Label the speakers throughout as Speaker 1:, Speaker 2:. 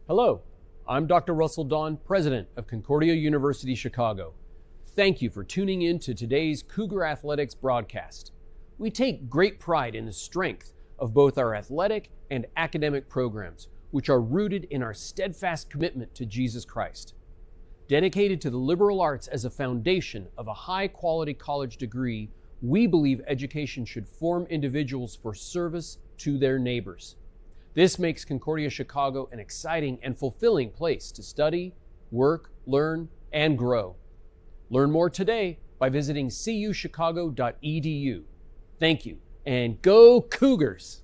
Speaker 1: Hello, I'm Dr. Russell Dawn, President of Concordia University Chicago. Thank you for tuning in to today's Cougar Athletics broadcast. We take great pride in the strength of both our athletic and academic programs, which are rooted in our steadfast commitment to Jesus Christ. Dedicated to the liberal arts as a foundation of a high-quality college degree, we believe education should form individuals for service to their neighbors. This makes Concordia Chicago an exciting and fulfilling place to study, work, learn, and grow. Learn more today by visiting cuchicago.edu. Thank you, and go Cougars!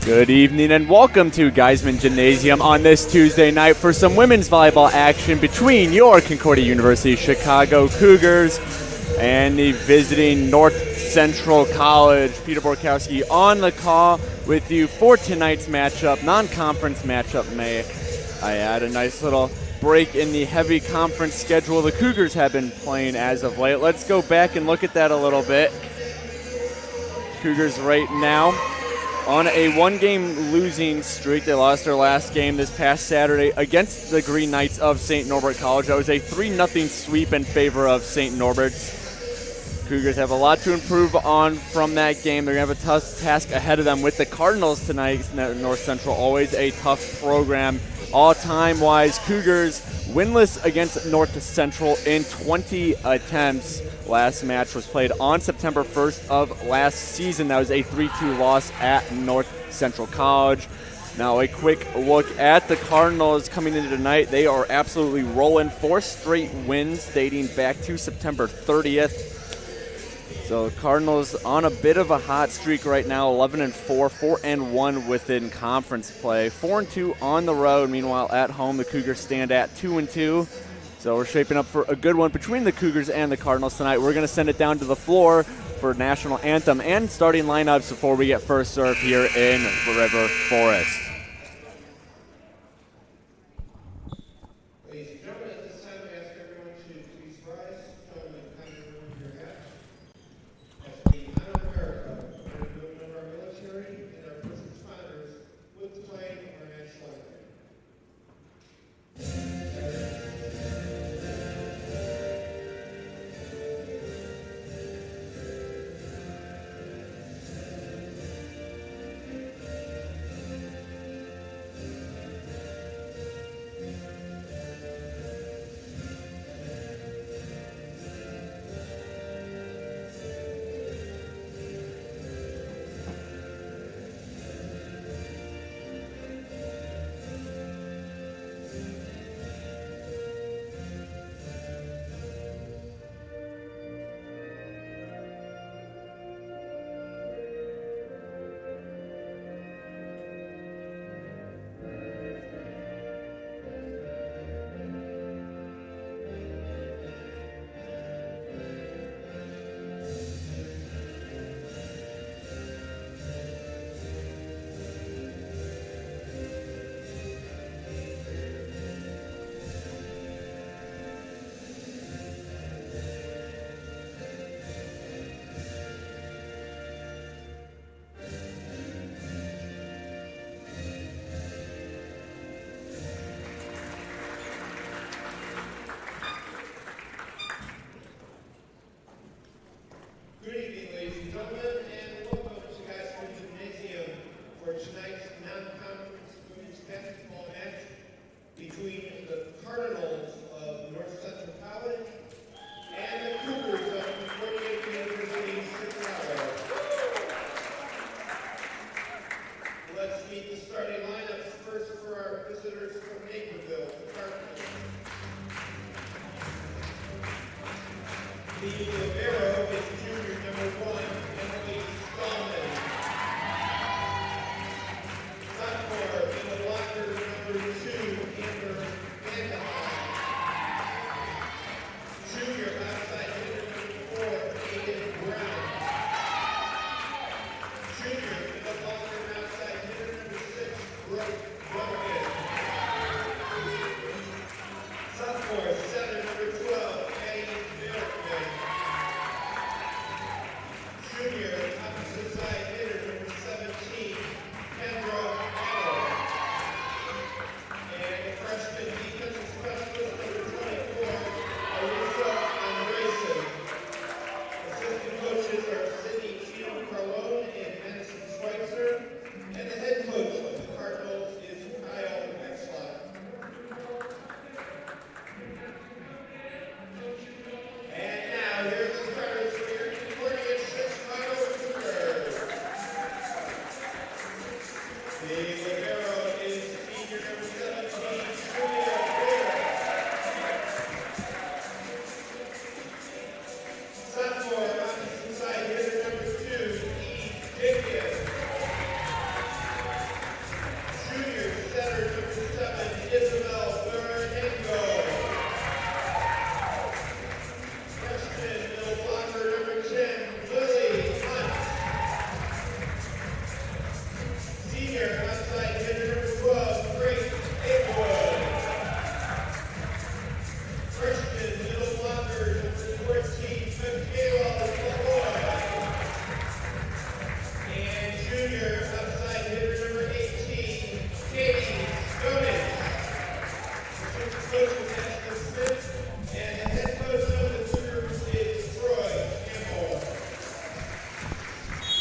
Speaker 2: Good evening and welcome to Geisman Gymnasium on this Tuesday night for some women's volleyball action between your Concordia University Chicago Cougars and the visiting North Central College. Peter Borkowski on the call with you for tonight's matchup, non-conference matchup, may I add. A nice little break in the heavy conference schedule the Cougars have been playing as of late. Let's go back and look at that a little bit. Cougars right now on a one-game losing streak. They lost their last game this past Saturday against the Green Knights of St. Norbert College. That was a 3-0 sweep in favor of St. Norbert's. Cougars have a lot to improve on from that game. They're going to have a tough task ahead of them with the Cardinals tonight. North Central, always a tough program. All-time-wise, Cougars winless against North Central in 20 attempts. Last match was played on September 1st of last season. That was a 3-2 loss at North Central College. Now a quick look at the Cardinals coming into tonight. They are absolutely rolling. 4 straight wins dating back to September 30th. So Cardinals on a bit of a hot streak right now, 11-4, 4-1 within conference play, 4-2 on the road. Meanwhile, at home, the Cougars stand at 2-2. So we're shaping up for a good one between the Cougars and the Cardinals tonight. We're going to send it down to the floor for national anthem and starting lineups before we get first serve here in River Forest.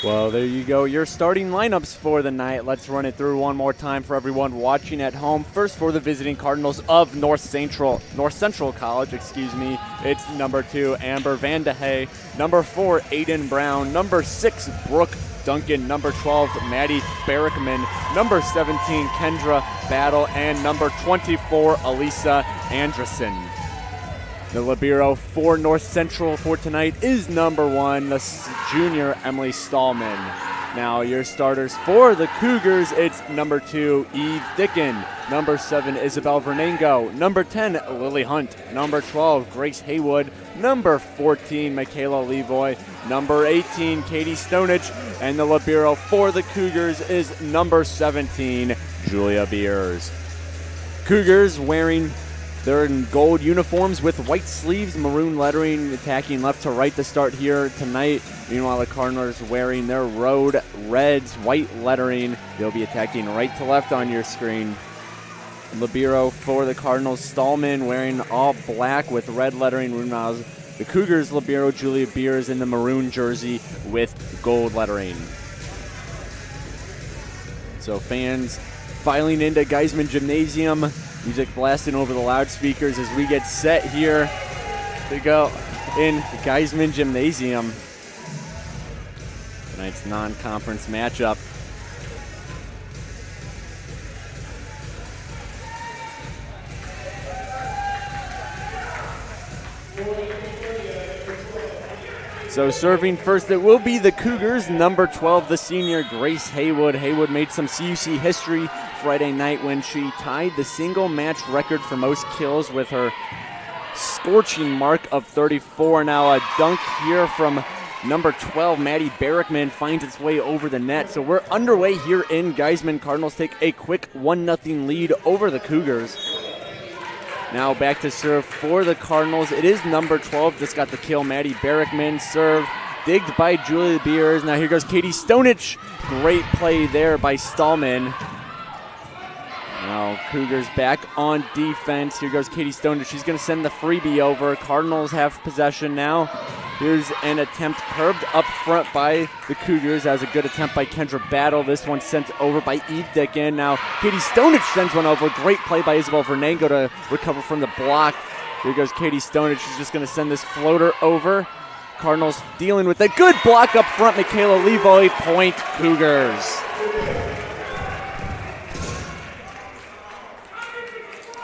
Speaker 2: Well, there you go. Your starting lineups for the night. Let's run it through one more time for everyone watching at home. First, for the visiting Cardinals of North Central College, it's number 2, Amber Vandehey. Number 4, Aiden Brown. Number 6, Brooke Duncan. Number 12, Maddie Barrickman. Number 17, Kendra Battle. And number 24, Elisa Anderson. The libero for North Central for tonight is number 1, the junior Emily Stallman. Now your starters for the Cougars, it's number 2, Eve Dickin. Number 7, Isabel Vernango. Number 10, Lily Hunt. Number 12, Grace Haywood. Number 14, Michaela Levoy. Number 18, Katie Stonich. And the libero for the Cougars is number 17, Julia Beers. Cougars wearing their gold uniforms with white sleeves, maroon lettering, attacking left to right to start here tonight. Meanwhile, the Cardinals wearing their road reds, white lettering. They'll be attacking right to left on your screen. Libero for the Cardinals, Stallman wearing all black with red lettering. Meanwhile, the Cougars libero, Julia Beers in the maroon jersey with gold lettering. So fans filing into Geisman Gymnasium. Music blasting over the loudspeakers as we get set here to go in Geisman Gymnasium. Tonight's non-conference matchup. So serving first, it will be the Cougars. Number 12, the senior Grace Haywood. Haywood made some CUC history Friday night when she tied the single match record for most kills with her scorching mark of 34. Now a dunk here from number 12, Maddie Barrickman, finds its way over the net. So we're underway here in Geisman. Cardinals take a quick 1-0 lead over the Cougars. Now back to serve for the Cardinals. It is number 12, just got the kill, Maddie Barrickman. Serve digged by Julia Beers. Now here goes Katie Stonich. Great play there by Stallman. Now Cougars back on defense. Here goes Katie Stonich. She's going to send the freebie over. Cardinals have possession now. Here's an attempt curbed up front by the Cougars. That was a good attempt by Kendra Battle. This one sent over by Eve Dickin. Now Katie Stonich sends one over. Great play by Isabel Vernango to recover from the block. Here goes Katie Stonich. She's just going to send this floater over. Cardinals dealing with a good block up front. Michaela Levoy, point Cougars.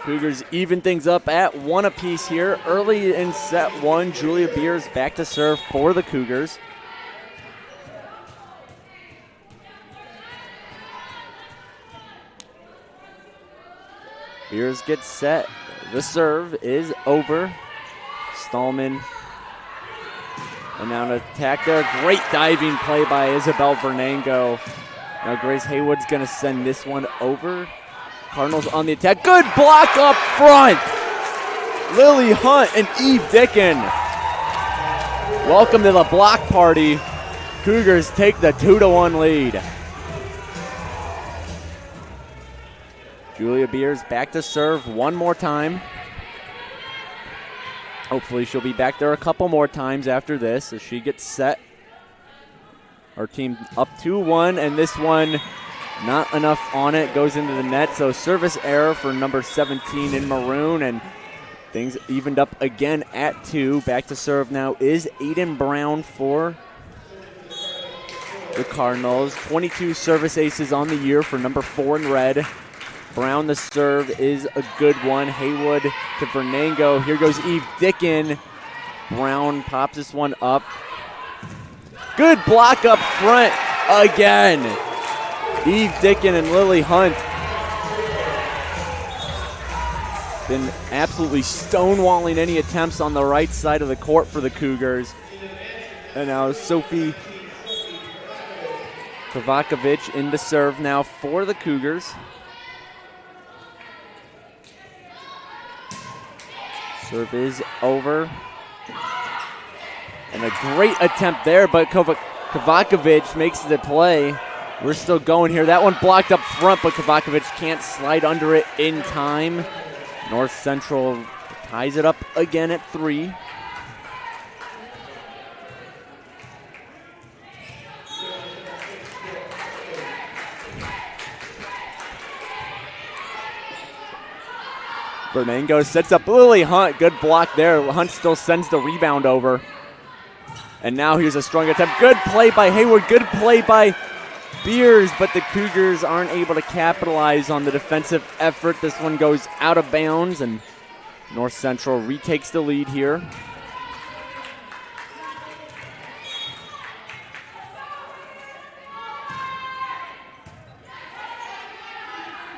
Speaker 2: Cougars even things up at 1 apiece here. Early in set 1, Julia Beers back to serve for the Cougars. Beers gets set. The serve is over. Stallman. And now an attack there. Great diving play by Isabel Vernango. Now Grace Haywood's going to send this one over. Cardinals on the attack. Good block up front. Lily Hunt and Eve Dickin. Welcome to the block party. Cougars take the 2-1 lead. Julia Beers back to serve one more time. Hopefully she'll be back there a couple more times after this as she gets set. Our team up 2-1, and this one not enough on it, goes into the net. So service error for number 17 in maroon, and things evened up again at 2. Back to serve now is Aiden Brown for the Cardinals. 22 service aces on the year for number 4 in red. Brown, the serve is a good one. Haywood to Vernango. Here goes Eve Dickin. Brown pops this one up. Good block up front again. Eve Dickin and Lily Hunt been absolutely stonewalling any attempts on the right side of the court for the Cougars. And now Sophie Kovakovic in the serve now for the Cougars. Serve is over. And a great attempt there, but Kovakovic makes the play. We're still going here. That one blocked up front, but Kovakovic can't slide under it in time. North Central ties it up again at 3. Vernango sets up Lily Hunt. Good block there. Hunt still sends the rebound over. And now here's a strong attempt. Good play by Hayward. Good play by Beers, but the Cougars aren't able to capitalize on the defensive effort. This one goes out of bounds, and North Central retakes the lead here.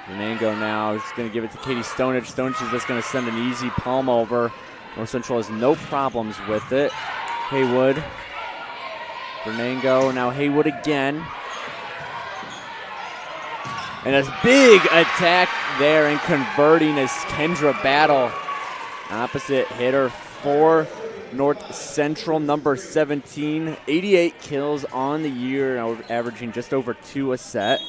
Speaker 2: Venango now is going to give it to Katie Stonich. Stonich is just going to send an easy palm over. North Central has no problems with it. Haywood. Venango, now Haywood again. And a big attack there and converting is Kendra Battle. Opposite hitter for North Central, number 17. 88 kills on the year, averaging just over 2 a set.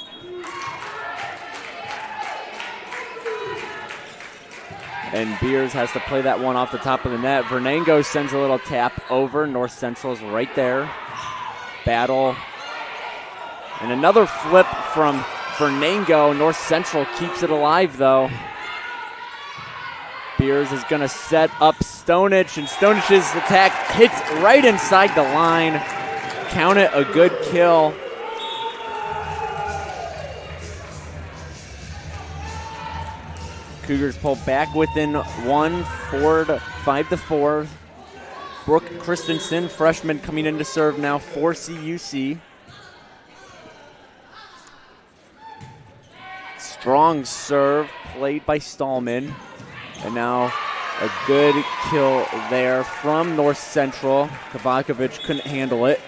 Speaker 2: And Beers has to play that one off the top of the net. Venango sends a little tap over. North Central's right there. Battle. And another flip from Venango. North Central keeps it alive, though. Beers is going to set up Stonich, and Stonich's attack hits right inside the line. Count it a good kill. Cougars pull back within 1, 5-4. Brooke Christensen, freshman, coming in to serve now for CUC. Strong serve played by Stallman. And now a good kill there from North Central. Kavakovic couldn't handle it.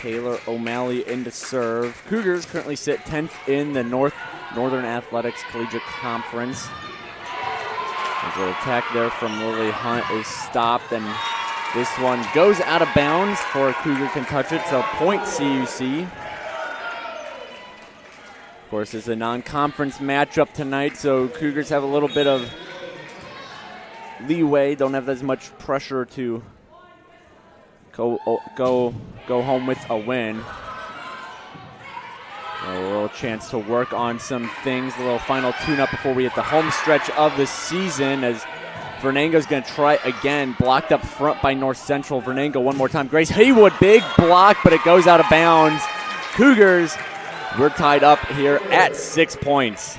Speaker 2: Taylor O'Malley in to serve. Cougars currently sit 10th in the Northern Athletics Collegiate Conference. There's an attack there from Lily Hunt is stopped, and this one goes out of bounds before Cougar can touch it, so point CUC. Of course, it's a non-conference matchup tonight, so Cougars have a little bit of leeway, don't have as much pressure to go home with a win. A little chance to work on some things, a little final tune-up before we hit the home stretch of the season, as Venango's going to try again. Blocked up front by North Central. Venango one more time. Grace Haywood, big block, but it goes out of bounds. Cougars, we're tied up here at 6 points.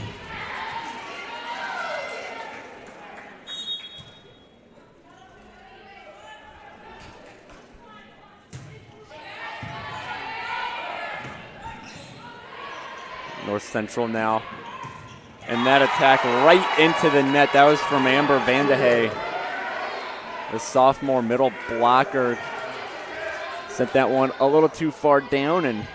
Speaker 2: North Central now. And that attack right into the net. That was from Amber Vandehey. The sophomore middle blocker sent that one a little too far down, and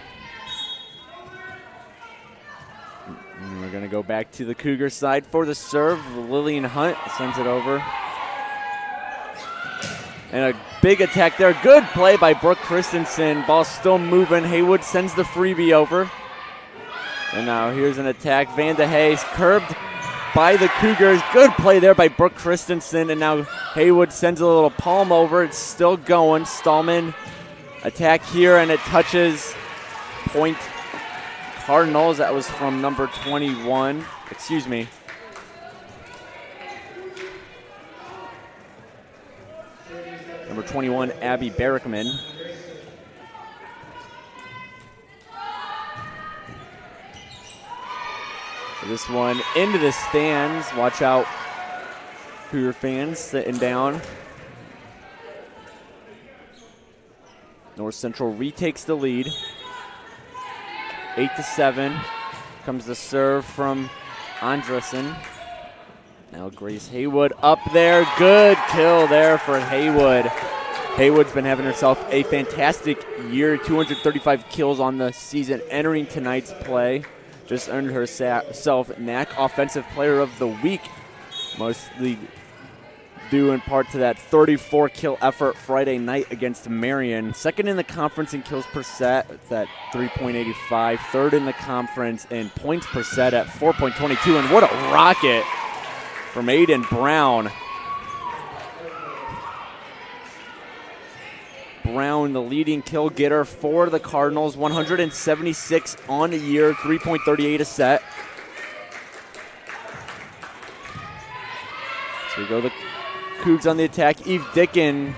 Speaker 2: we're going to go back to the Cougar side for the serve. Lillian Hunt sends it over. And a big attack there. Good play by Brooke Christensen. Ball still moving. Haywood sends the freebie over. And now here's an attack. Vandehey curbed by the Cougars. Good play there by Brooke Christensen. And now Haywood sends a little palm over. It's still going. Stallman attack here, and it touches point Cardinals. That was from number 21. Excuse me. Number 21, Abby Barrickman. This one into the stands. Watch out, Cougar fans sitting down. North Central retakes the lead. 8-7. Comes the serve from Andresen. Now Grace Haywood up there. Good kill there for Haywood. Haywood's been having herself a fantastic year. 235 kills on the season entering tonight's play. Just earned herself NAC Offensive Player of the Week, mostly due in part to that 34-kill effort Friday night against Marion. Second in the conference in kills per set at 3.85. Third in the conference in points per set at 4.22. And what a rocket from Aiden Brown. Brown, the leading kill getter for the Cardinals, 176 on the year, 3.38 a set. So we go the Cougs on the attack. Eve Dickin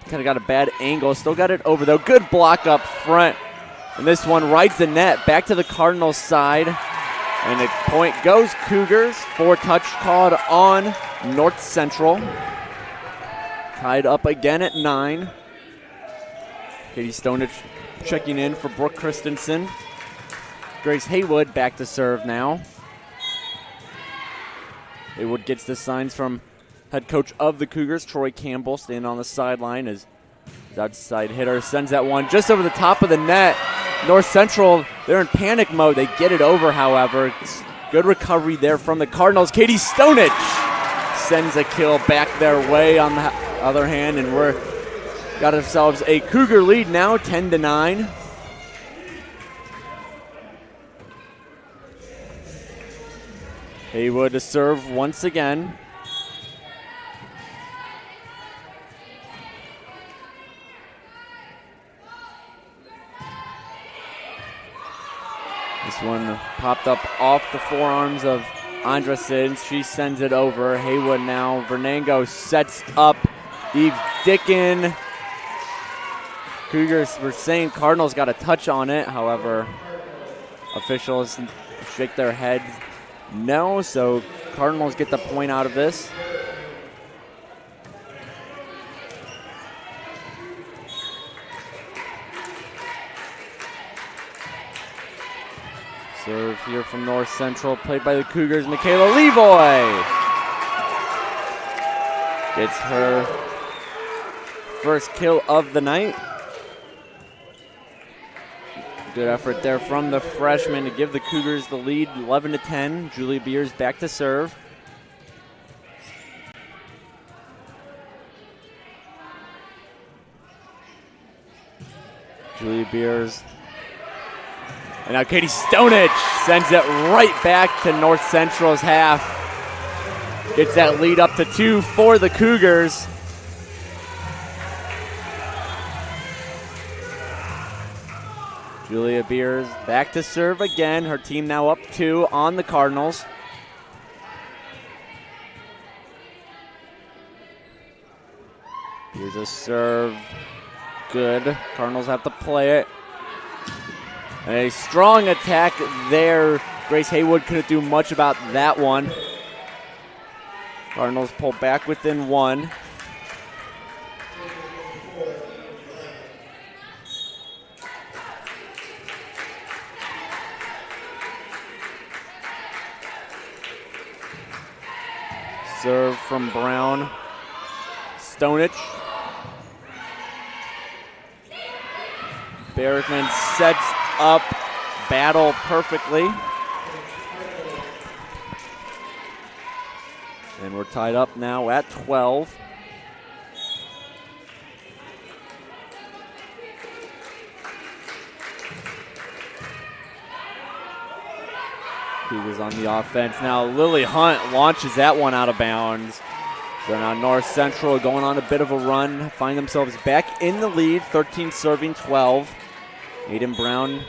Speaker 2: kind of got a bad angle. Still got it over, though. Good block up front. And this one rides the net back to the Cardinals side. And the point goes Cougars. 4-touch called on North Central. Tied up again at 9. Katie Stonich checking in for Brooke Christensen. Grace Haywood back to serve now. Haywood gets the signs from head coach of the Cougars, Troy Campbell, standing on the sideline as his outside hitter sends that one just over the top of the net. North Central, they're in panic mode. They get it over, however. It's good recovery there from the Cardinals. Katie Stonich sends a kill back their way on the other hand, and we're got ourselves a Cougar lead now, 10-9. Haywood to serve once again. This one popped up off the forearms of Andresen. She sends it over. Haywood now. Vernango sets up Eve Dickin. Cougars were saying Cardinals got a touch on it. However, officials shake their heads no, so Cardinals get the point out of this. Serve here from North Central, played by the Cougars, Michaela Levoy. Gets her first kill of the night. Good effort there from the freshman to give the Cougars the lead, 11-10. Julia Beers back to serve. Julia Beers. And now Katie Stonich sends it right back to North Central's half. Gets that lead up to 2 for the Cougars. Julia Beers back to serve again. Her team now up 2 on the Cardinals. Here's a serve. Good. Cardinals have to play it. A strong attack there. Grace Haywood couldn't do much about that one. Cardinals pull back within 1. Serve from Brown. Stonich. Berrickman sets up Battle perfectly. And we're tied up now at 12. Cougars on the offense. Now Lily Hunt launches that one out of bounds. So now North Central going on a bit of a run, find themselves back in the lead, 13 serving 12. Aiden Brown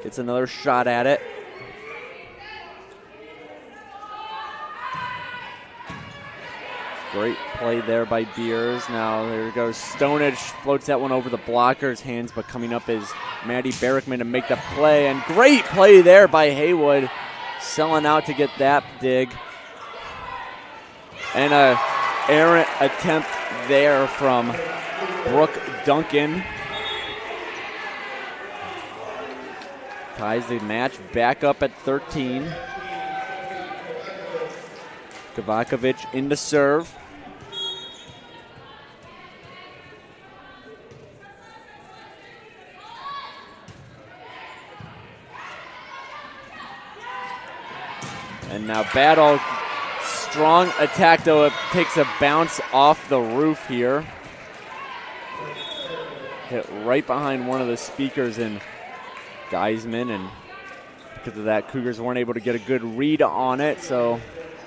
Speaker 2: gets another shot at it. Great play there by Beers. Now there goes Stonich, floats that one over the blocker's hands, but coming up is Maddie Berrickman to make the play. And great play there by Haywood, selling out to get that dig. And a errant attempt there from Brooke Duncan. Ties the match back up at 13. Kovakovic in to serve. And now Battle, strong attack, though it takes a bounce off the roof here. Hit right behind one of the speakers in Geisman, and because of that, Cougars weren't able to get a good read on it, so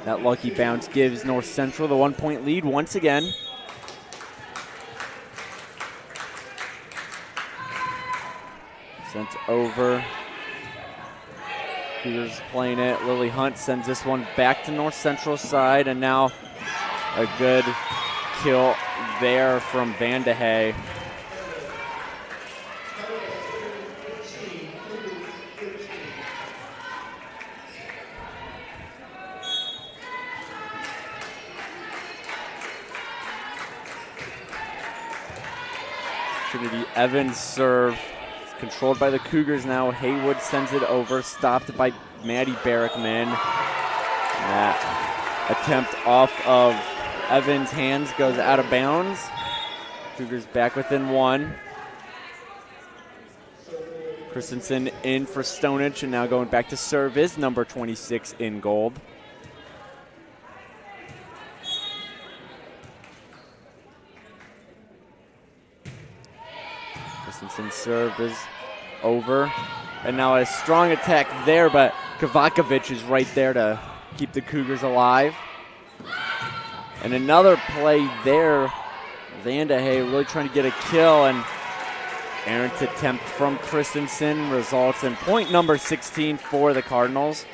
Speaker 2: that lucky bounce gives North Central the 1-point lead once again. Sent over. Cougars playing it. Lily Hunt sends this one back to North Central side, and now a good kill there from Van de Hey. Trinity Evans serve. It's controlled by the Cougars now. Haywood sends it over, stopped by Maddie Barrickman. That attempt off of Evans' hands goes out of bounds. Cougars back within one. Christensen in for Stonich, and now going back to serve is number 26 in gold. Christensen's serve is over. And now a strong attack there, but Kovakovic is right there to keep the Cougars alive. And another play there. Van de Hey really trying to get a kill, and errant attempt from Christensen results in point number 16 for the Cardinals.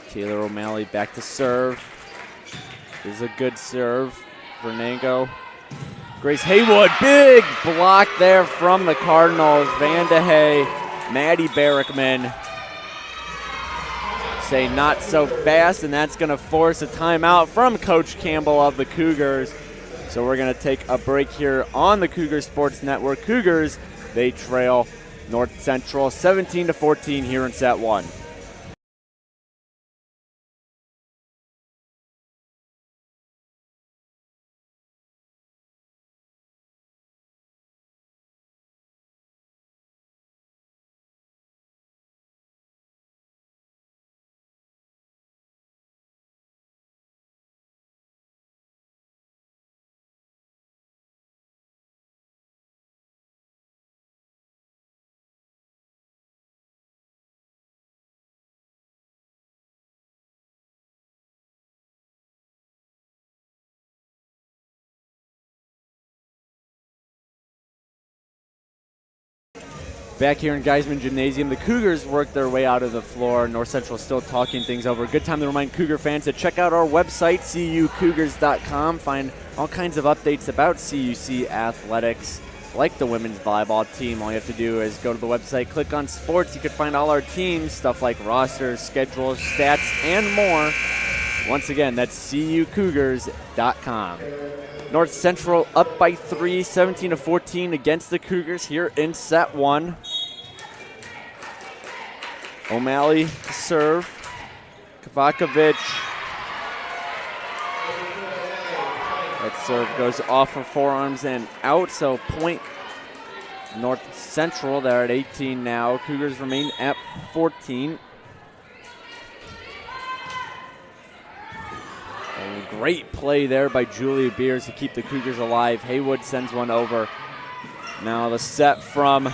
Speaker 2: Taylor O'Malley back to serve. This is a good serve. Vernango. Grace Haywood, big block there from the Cardinals. Van de Hey, Maddie Barrickman say not so fast, and that's going to force a timeout from Coach Campbell of the Cougars. So we're going to take a break here on the Cougar Sports Network. Cougars, they trail North Central 17-14 here in set one. Back here in Geisman Gymnasium, the Cougars work their way out of the floor. North Central still talking things over. Good time to remind Cougar fans to check out our website, cucougars.com. Find all kinds of updates about CUC athletics, like the women's volleyball team. All you have to do is go to the website, click on sports. You can find all our teams, stuff like rosters, schedules, stats, and more. Once again, that's cucougars.com. North Central up by 3, 17-14 against the Cougars here in set one. O'Malley to serve. Kovakovic. That serve goes off her forearms and out, so point North Central. They're at 18 now. Cougars remain at 14. Great play there by Julia Beers to keep the Cougars alive. Haywood sends one over. Now the set from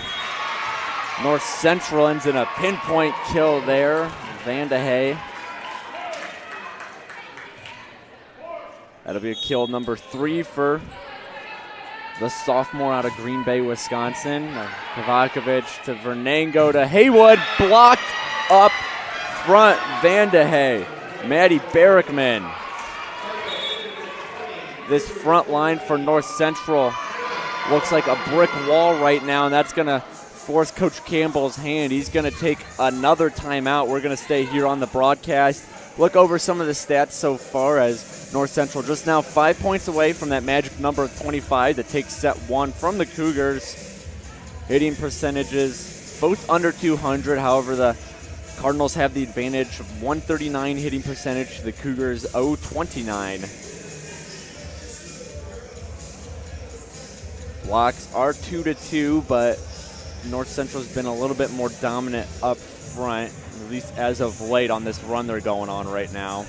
Speaker 2: North Central ends in a pinpoint kill there. Van de Hey. That'll be a kill number 3 for the sophomore out of Green Bay, Wisconsin. Kovakovic to Vernango to Haywood. Blocked up front. Van de Hey. Maddie Barrickman. This front line for North Central looks like a brick wall right now, and that's going to force Coach Campbell's hand. He's going to take another timeout. We're going to stay here on the broadcast. Look over some of the stats so far as North Central just now 5 points away from that magic number of 25 that takes set one from the Cougars. Hitting percentages both under 200. However, the Cardinals have the advantage of 139 hitting percentage. The Cougars 029. Blocks are 2-2, but North Central's been a little bit more dominant up front, at least as of late on this run they're going on right now.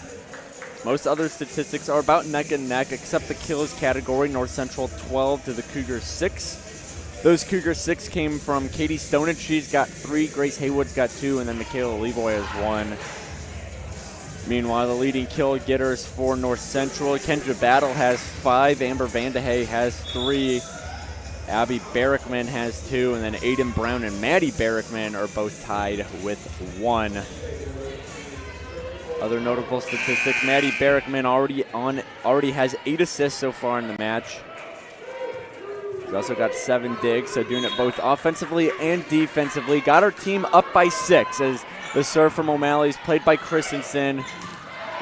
Speaker 2: Most other statistics are about neck and neck, except the kills category. North Central 12 to the Cougars 6. Those Cougars 6 came from Katie Stonich. She's got 3. Grace Haywood's got 2, and then Michaela Levoy has 1. Meanwhile, the leading kill getters for North Central, Kendra Battle has 5. Amber Van de Hey has 3. Abby Barrickman has 2, and then Aiden Brown and Maddie Barrickman are both tied with 1. Other notable statistics, Maddie Barrickman already has 8 assists so far in the match. She's also got 7 digs, so doing it both offensively and defensively. Got her team up by 6 as the serve from O'Malley is played by Christensen.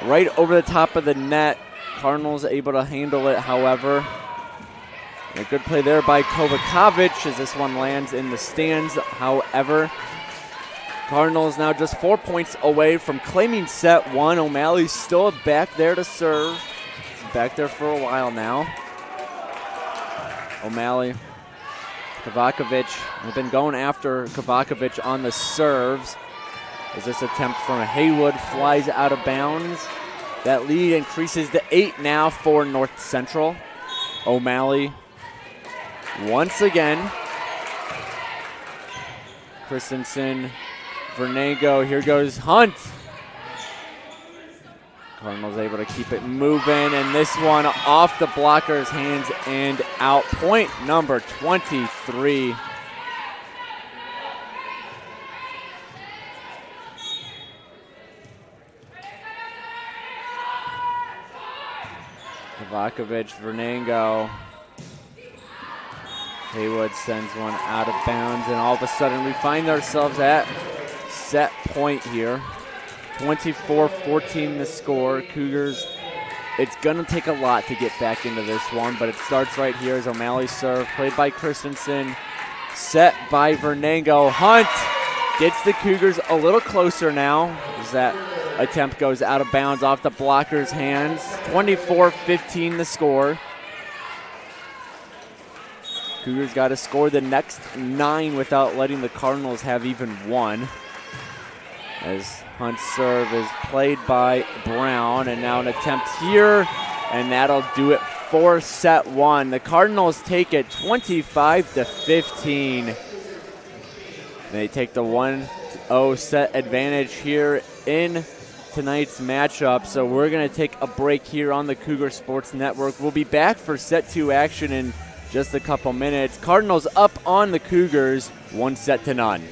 Speaker 2: Right over the top of the net. Cardinals able to handle it, however. A good play there by Kovakovic as this one lands in the stands. However, Cardinals now just 4 points away from claiming set 1. O'Malley's still back there to serve. He's back there for a while now. O'Malley, Kovakovic have been going after Kovakovic on the serves. As this attempt from Haywood flies out of bounds. That lead increases to 8 now for North Central. O'Malley once again. Christensen, Vernego, here goes Hunt. Cardinals able to keep it moving, and this one off the blocker's hands and out. Point number 23. Kovakovic, Vernego. Haywood sends one out of bounds, and all of a sudden we find ourselves at set point here. 24-14 the score. Cougars, it's going to take a lot to get back into this one, but it starts right here as O'Malley serve, played by Christensen, set by Vernego. Hunt gets the Cougars a little closer now as that attempt goes out of bounds off the blocker's hands. 24-15 the score. Cougars got to score the next 9 without letting the Cardinals have even 1. As Hunt's serve is played by Brown, and now an attempt here, and that'll do it for set 1. The Cardinals take it 25-15. They take the 1-0 set advantage here in tonight's matchup. So we're going to take a break here on the Cougar Sports Network. We'll be back for set 2 action in just a couple minutes. Cardinals up on the Cougars, 1-0.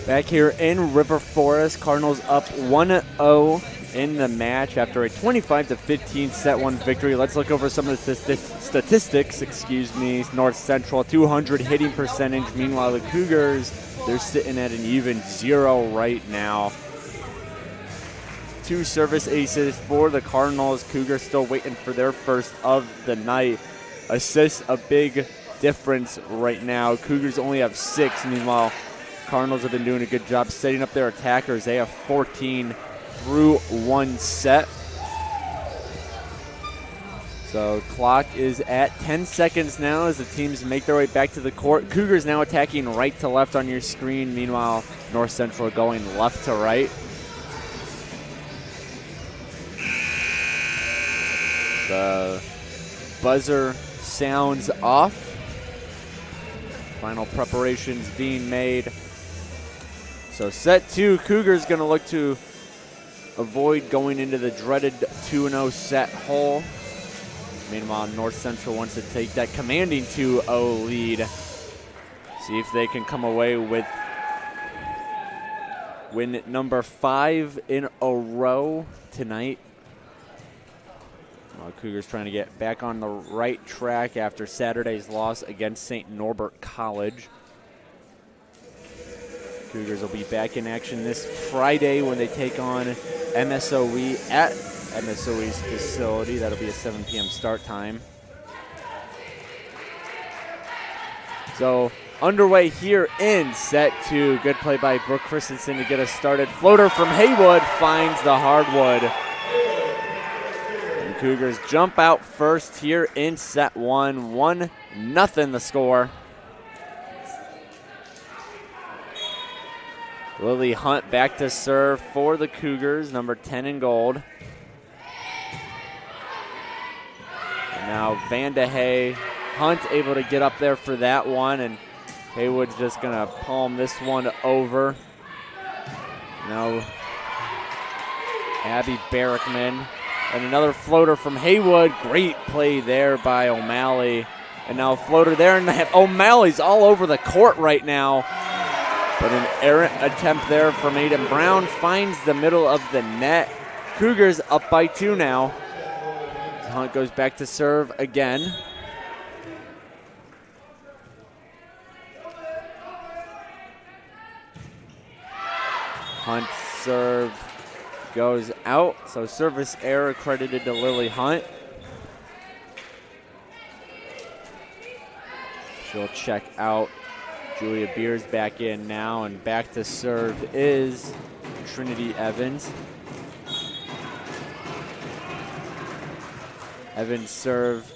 Speaker 2: Back here in River Forest, Cardinals up 1-0 in the match after a 25-15 set 1 victory. Let's look over some of the statistics. North Central 200 hitting percentage. Meanwhile, the Cougars, they're sitting at an even 0 right now. 2 service aces for the Cardinals. Cougars still waiting for their first of the night. Assists a big difference right now. Cougars only have 6. Meanwhile, Cardinals have been doing a good job setting up their attackers. They have 14 through one set. So clock is at 10 seconds now as the teams make their way back to the court. Cougars now attacking right to left on your screen. Meanwhile, North Central going left to right. The buzzer sounds off. Final preparations being made. So set 2, Cougars going to look to avoid going into the dreaded 2-0 set hole. Meanwhile, North Central wants to take that commanding 2-0 lead. See if they can come away with win number 5 in a row tonight. Cougars trying to get back on the right track after Saturday's loss against St. Norbert College. Cougars will be back in action this Friday when they take on MSOE at MSOE's facility. That'll be a 7 p.m. start time. So underway here in set 2. Good play by Brooke Christensen to get us started. Floater from Haywood finds the hardwood. Cougars jump out first here in set 1. 1-0 the score. Lily Hunt back to serve for the Cougars, number 10 in gold. And now Vanda Hay. Hunt able to get up there for that one, and Haywood's just going to palm this one over. Now Abby Barrickman. And another floater from Haywood. Great play there by O'Malley. And now a floater there. And O'Malley's all over the court right now. But an errant attempt there from Aiden Brown finds the middle of the net. Cougars up by 2 now. Hunt goes back to serve again. Hunt serve goes out, so service error credited to Lily Hunt. She'll check out. Julia Beers back in now, and back to serve is Trinity Evans. Evans serve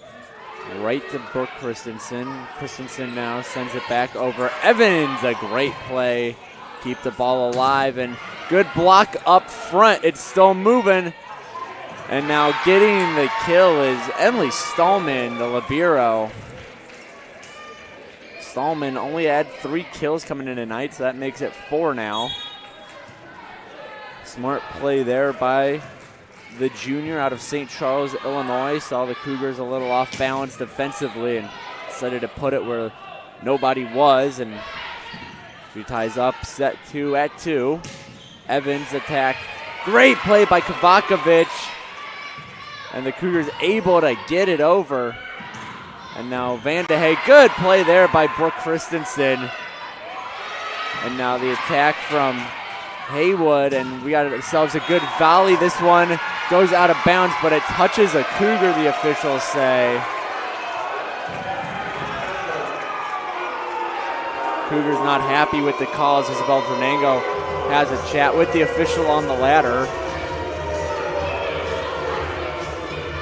Speaker 2: right to Brooke Christensen. Christensen now sends it back over. Evans, a great play. Keep the ball alive, and good block up front. It's still moving. And now getting the kill is Emily Stallman, the libero. Stallman only had 3 kills coming in tonight, so that makes it 4 now. Smart play there by the junior out of St. Charles, Illinois. Saw the Cougars a little off balance defensively and decided to put it where nobody was, and she ties up set 2 at 2. Evans attack. Great play by Kovakovic. And the Cougars able to get it over. And now Vanda Hay. Good play there by Brooke Christensen. And now the attack from Haywood. And we got ourselves a good volley. This one goes out of bounds, but it touches a Cougar, the officials say. Cougars not happy with the call as Isabel Fernango has a chat with the official on the ladder.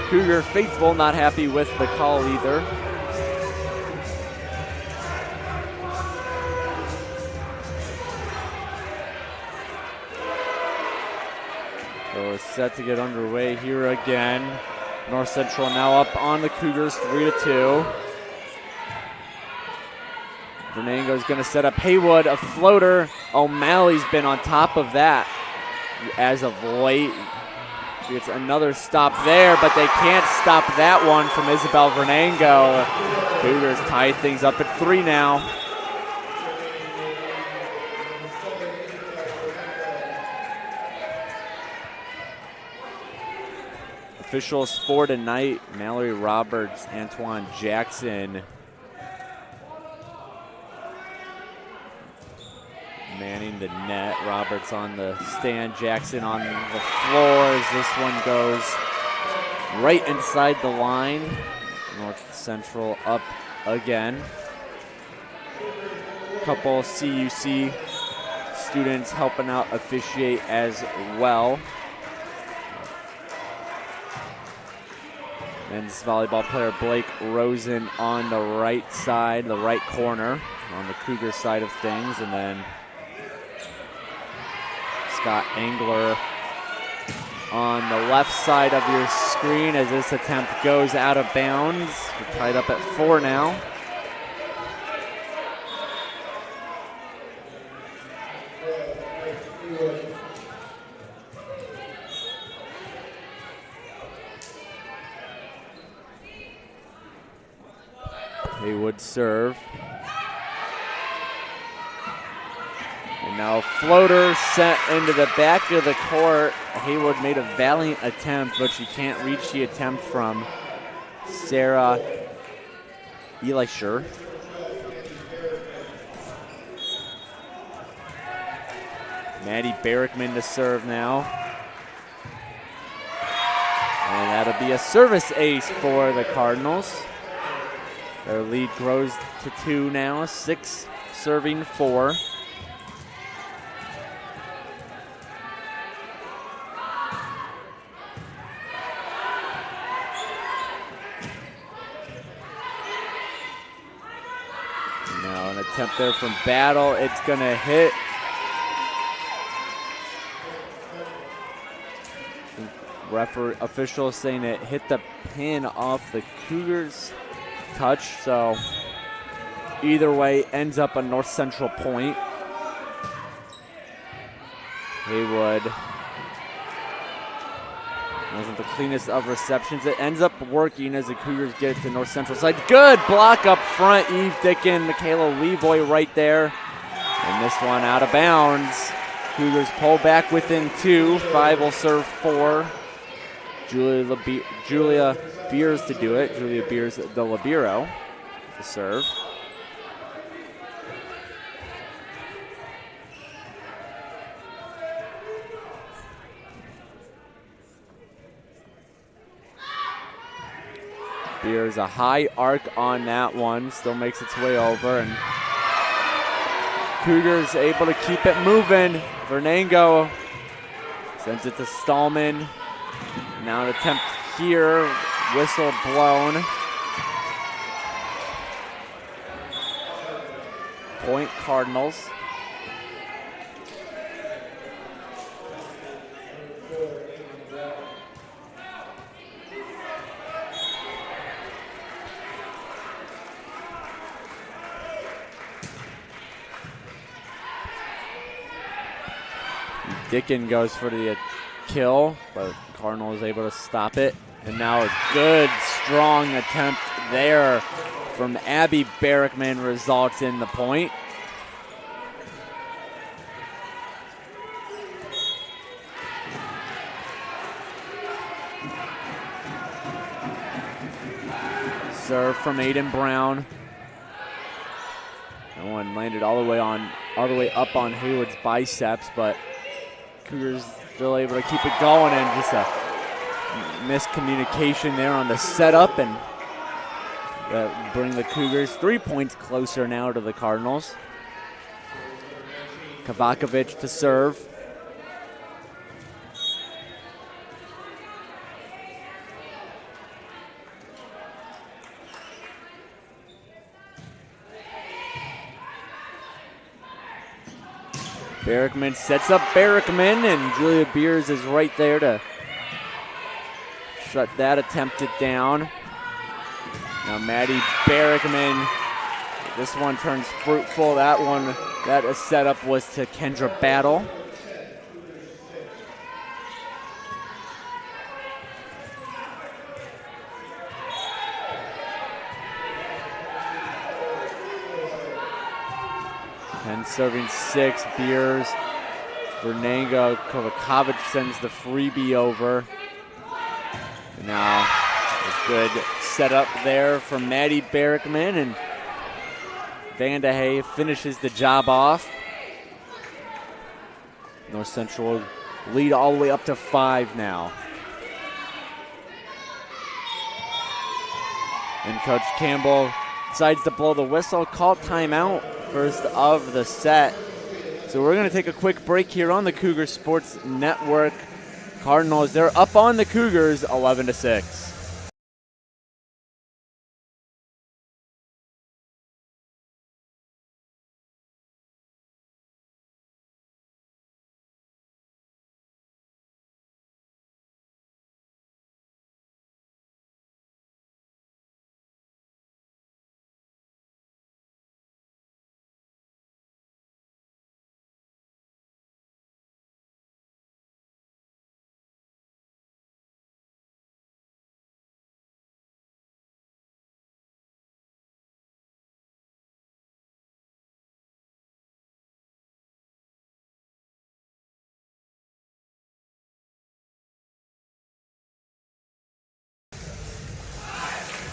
Speaker 2: Cougar faithful not happy with the call either. So it's set to get underway here again. North Central now up on the Cougars 3-2. Fernango's going to set up Haywood, a floater. O'Malley's been on top of that as of late. She gets another stop there, but they can't stop that one from Isabel Fernango. Cougars tie things up at 3 now. Officials for tonight: Mallory Roberts, Antoine Jackson. Manning the net. Roberts on the stand. Jackson on the floor as this one goes right inside the line. North Central up again. Couple CUC students helping out officiate as well. Men's volleyball player Blake Rosen on the right side, the right corner, on the Cougar side of things, and then Scott Engler on the left side of your screen as this attempt goes out of bounds. We're tied up at 4 now. Haywood serve. And now floater sent into the back of the court. Haywood made a valiant attempt, but she can't reach the attempt from Sarah Elisher. Maddie Barrickman to serve now. And that'll be a service ace for the Cardinals. Their lead grows to 2 now, 6 serving 4. Now an attempt there from Battle. It's going to hit. Official saying it hit the pin off the Cougars' touch, so either way ends up a North Central point. Haywood wasn't the cleanest of receptions. It ends up working as the Cougars get it to North Central side. Good block up front. Eve Dickin, Michaela Levoy right there. And this one out of bounds. Cougars pull back within 2. 5 will serve 4. Julia Beers to do it. Julia Beers, the libero, to serve. Beers a high arc on that one. Still makes its way over, and Cougars able to keep it moving. Vernango sends it to Stallman. Now an attempt here, whistle blown. Point Cardinals. Dickin goes for the kill, but Cardinal is able to stop it. And now a good, strong attempt there from Abby Barrickman results in the point. Serve from Aiden Brown. That one landed all the way up on Haywood's biceps, but Cougars still able to keep it going, and just a miscommunication there on the setup, and bring the Cougars 3 points closer now to the Cardinals. Kavakovic to serve. Barrickman sets up Barrickman, and Julia Beers is right there to shut that attempted down. Now Maddie Barrickman, this one turns fruitful. That setup was to Kendra Battle. And serving 6, Beers. Vernango Kovakovic sends the freebie over. And now a good setup there from Maddie Barrickman, and Vandahay finishes the job off. North Central lead all the way up to 5 now. And Coach Campbell decides to blow the whistle, call timeout. First of the set. So we're going to take a quick break here on the Cougar Sports Network. Cardinals, they're up on the Cougars 11-6.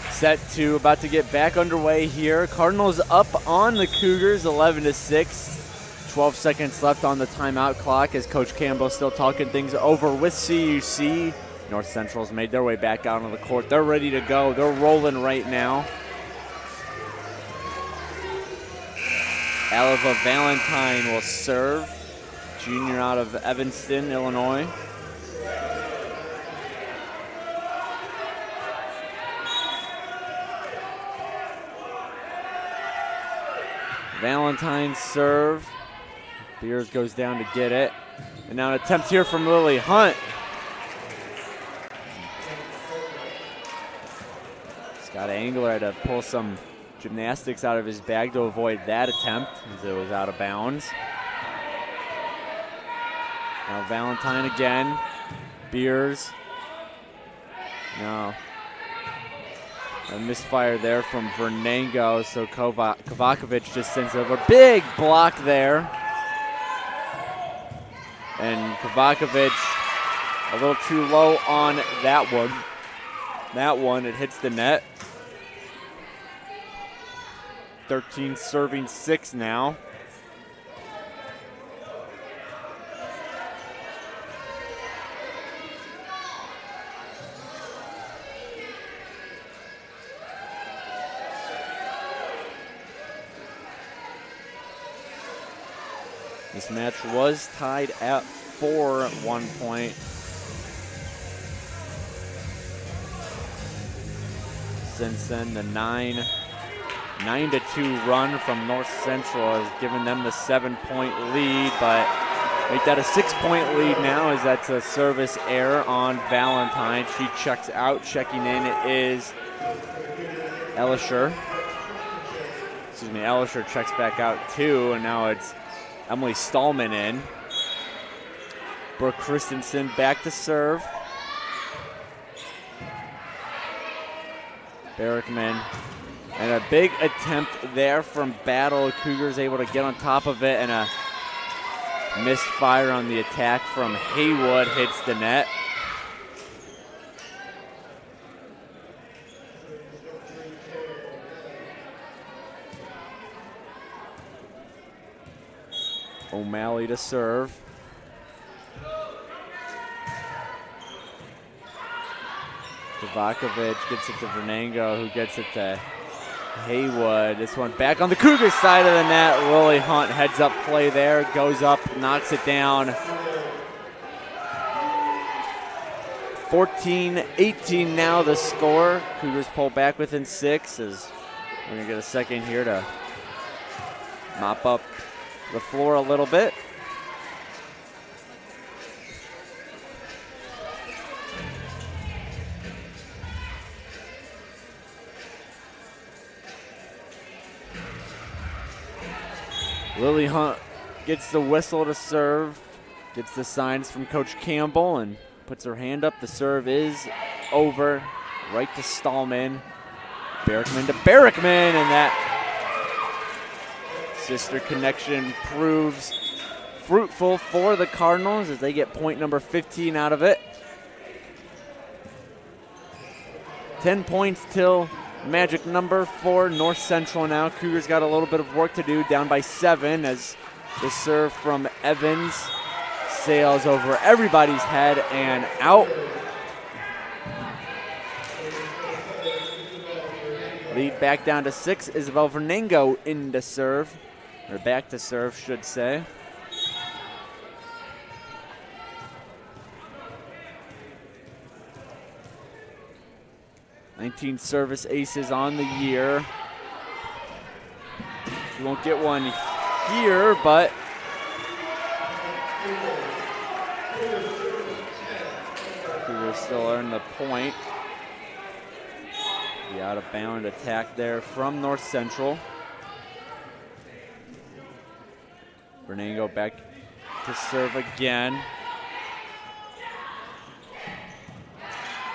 Speaker 2: Set to about to get back underway here. Cardinals up on the Cougars 11-6. 12 seconds left on the timeout clock as Coach Campbell still talking things over with CUC. North Central's made their way back out on the court. They're ready to go. They're rolling right now. Alva Valentine will serve. Junior out of Evanston, Illinois. Valentine serve. Beers goes down to get it. And now an attempt here from Lily Hunt. Scott Angler had to pull some gymnastics out of his bag to avoid that attempt as it was out of bounds. Now Valentine again. Beers. No. A misfire there from Vernango, so Kovakovic just sends over. Big block there. And Kovakovic a little too low on that one. That one, it hits the net. 13 serving 6 now. This match was tied at 4 at one point. Since then, the 9-2 run from North Central has given them the 7-point lead, but make that a 6-point lead now as that's a service error on Valentine. She checks out. Checking in is Elisher. Excuse me, Elisher checks back out too, and now it's Emily Stallman in. Brooke Christensen back to serve. Barrickman. And a big attempt there from Battle. Cougars able to get on top of it, and a misfire on the attack from Haywood hits the net. O'Malley to serve. Kovakovic gets it to Vernango, who gets it to Haywood. This one back on the Cougars side of the net. Lily Hunt heads up play there, goes up, knocks it down. 14-18 now the score. Cougars pull back within 6 as we're going to get a second here to mop up the floor a little bit. Lily Hunt gets the whistle to serve, gets the signs from Coach Campbell, and puts her hand up. The serve is over, right to Stallman. Barrickman to Barrickman, and that sister connection proves fruitful for the Cardinals as they get point number 15 out of it. 10 points till magic number for North Central now. Cougars got a little bit of work to do, down by 7 as the serve from Evans sails over everybody's head and out. Lead back down to 6. Isabel Vernango in to serve, or back to serve, should say. 19 service aces on the year. She won't get one here, but Cougars still earn the point. The out of bound attack there from North Central. Bernango back to serve again.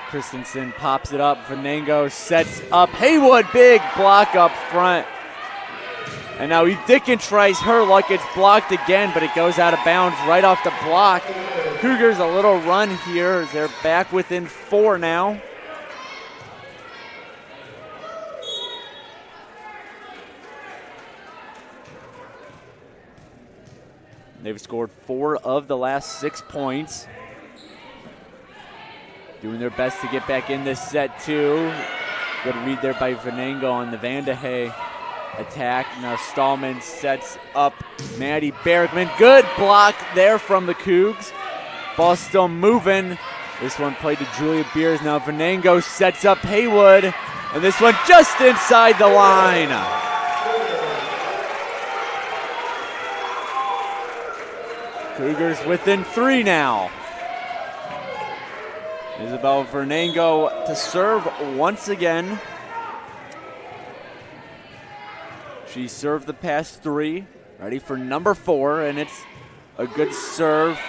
Speaker 2: Christensen pops it up. Bernango sets up. Haywood, big block up front. And now Dickon tries her luck. It's blocked again, but it goes out of bounds right off the block. Cougars a little run here as they're back within 4 now. They've scored 4 of the last 6 points. Doing their best to get back in this set too. Good read there by Bernango on the Vandehay attack. Now Stallman sets up Maddie Bergman. Good block there from the Cougs. Ball still moving. This one played to Julia Beers. Now Bernango sets up Haywood. And this one just inside the line. Cougars within 3 now. Isabel Bernango to serve once again. She served the past 3, ready for number 4, and it's a good serve.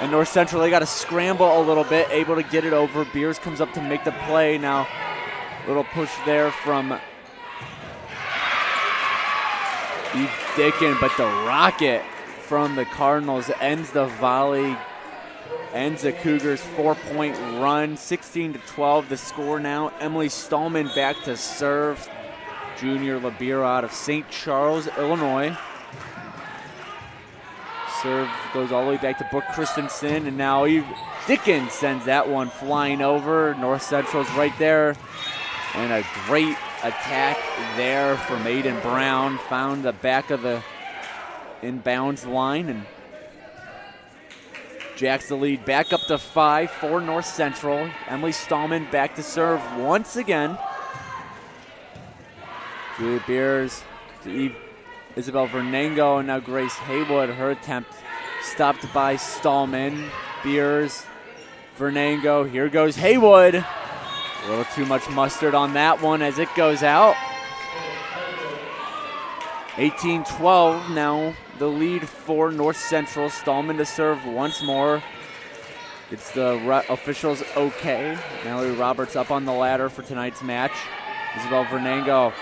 Speaker 2: And North Central, they got to scramble a little bit, able to get it over. Beers comes up to make the play. Now, little push there from Eve Dickon, but the rocket from the Cardinals ends the volley, ends the Cougars' 4-point run, 16-12 the score now. Emily Stallman back to serve. Junior Libero out of St. Charles, Illinois. Serve goes all the way back to Brooke Christensen, and now Eve Dickon sends that one flying over. North Central's right there. And a great attack there from Aiden Brown. Found the back of the inbounds line and jacks the lead back up to 5 for North Central. Emily Stallman back to serve once again. Julia Beers to Isabel Bernango, and now Grace Haywood. Her attempt stopped by Stallman. Beers, Bernango, here goes Haywood. A little too much mustard on that one as it goes out. 18-12 now the lead for North Central. Stallman to serve once more. Gets the officials okay. Mallory Roberts up on the ladder for tonight's match. Isabel Bernango.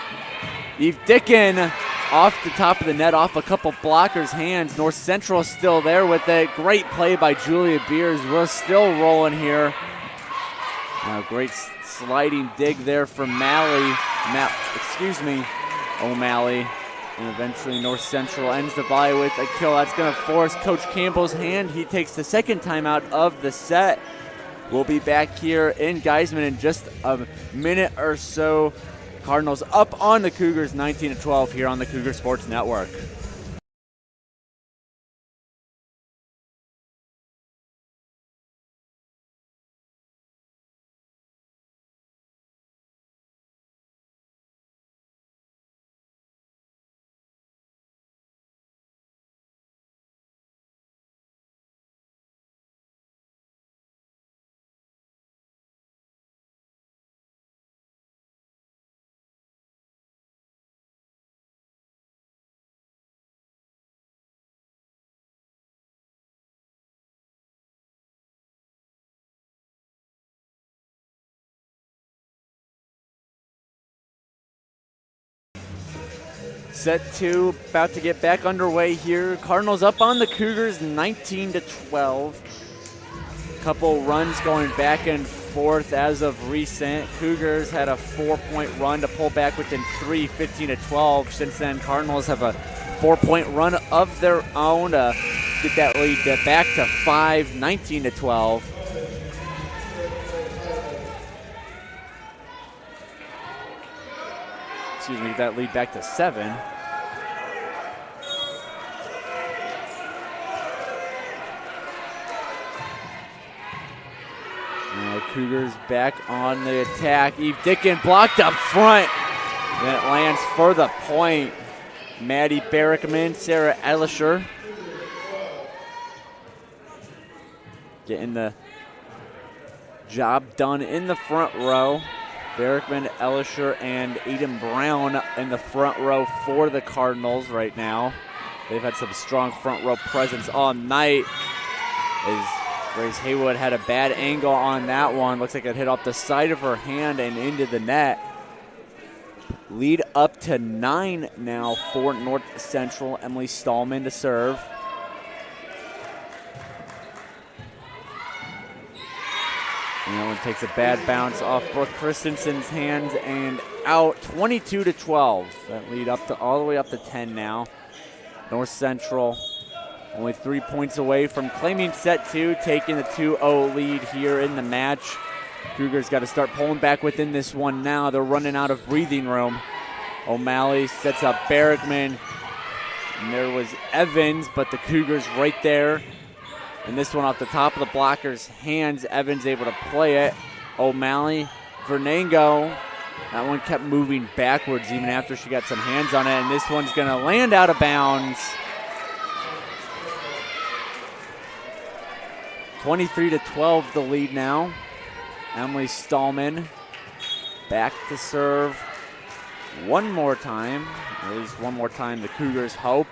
Speaker 2: Eve Dickon off the top of the net, off a couple blockers' hands. North Central still there with it. Great play by Julia Beers. We're still rolling here. Now great sliding dig there from O'Malley. And eventually North Central ends the volley with a kill. That's going to force Coach Campbell's hand. He takes the second timeout of the set. We'll be back here in Geisman in just a minute or so. Cardinals up on the Cougars 19-12 here on the Cougar Sports Network. Set 2 about to get back underway here. Cardinals up on the Cougars 19-12. Couple runs going back and forth as of recent. Cougars had a 4-point run to pull back within 3, 15-12. Since then, Cardinals have a 4-point run of their own to get that lead back to 5, 19-12. Excuse me, that lead back to 7. Now Cougars back on the attack. Eve Dickin blocked up front. Then it lands for the point. Maddie Barrickman, Sarah Elisher getting the job done in the front row. Barrickman, Elisher, and Aiden Brown in the front row for the Cardinals right now. They've had some strong front row presence all night. As Grace Haywood had a bad angle on that one. Looks like it hit off the side of her hand and into the net. Lead up to 9 now for North Central. Emily Stallman to serve. And that one takes a bad bounce off Brooke Christensen's hands and out. 22-12. That lead up to all the way up to 10 now. North Central only 3 points away from claiming set 2, taking the 2-0 lead here in the match. Cougars got to start pulling back within this one now. They're running out of breathing room. O'Malley sets up Barrickman. And there was Evans, but the Cougars right there. And this one off the top of the blocker's hands. Evans able to play it. O'Malley, Vernango. That one kept moving backwards even after she got some hands on it. And this one's going to land out of bounds. 23-12 the lead now. Emily Stallman back to serve one more time. At least one more time, the Cougars hope.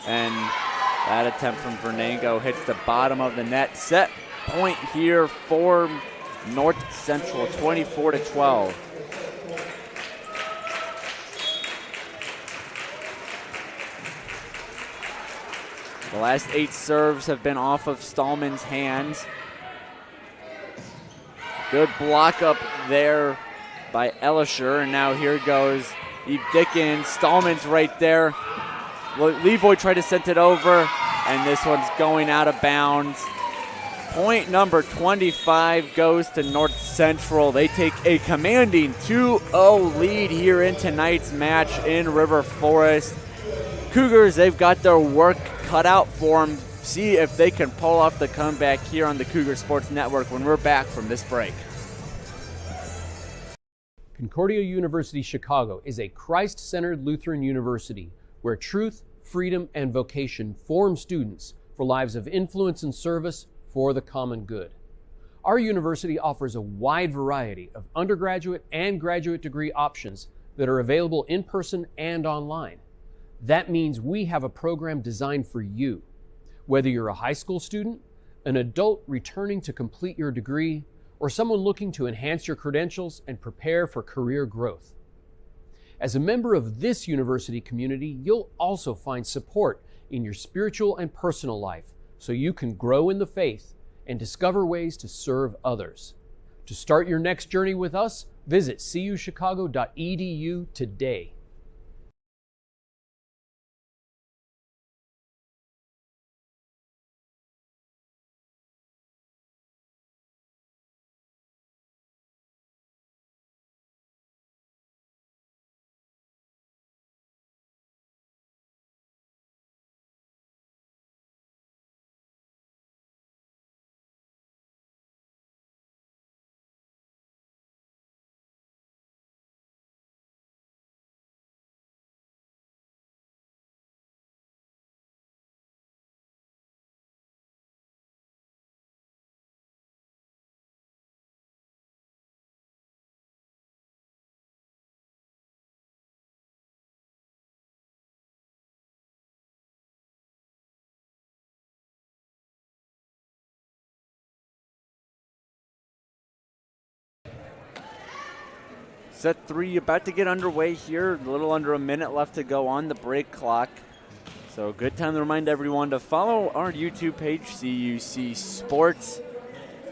Speaker 2: And that attempt from Vernango hits the bottom of the net. Set point here for North Central, 24-12. The last 8 serves have been off of Stallman's hands. Good block up there by Elisher, and now here goes Eve Dickens. Stallman's right there. Levoy tried to send it over, and this one's going out of bounds. Point number 25 goes to North Central. They take a commanding 2-0 lead here in tonight's match in River Forest. Cougars, they've got their work cut out for them. See if they can pull off the comeback here on the Cougar Sports Network when we're back from this break.
Speaker 1: Concordia University Chicago is a Christ-centered Lutheran university where truth, freedom, and vocation form students for lives of influence and service for the common good. Our university offers a wide variety of undergraduate and graduate degree options that are available in person and online. That means we have a program designed for you. Whether you're a high school student, an adult returning to complete your degree, or someone looking to enhance your credentials and prepare for career growth. As a member of this university community, you'll also find support in your spiritual and personal life so you can grow in the faith and discover ways to serve others. To start your next journey with us, visit cuchicago.edu today.
Speaker 2: Set 3 about to get underway here. A little under a minute left to go on the break clock. So good time to remind everyone to follow our YouTube page, CUC Sports.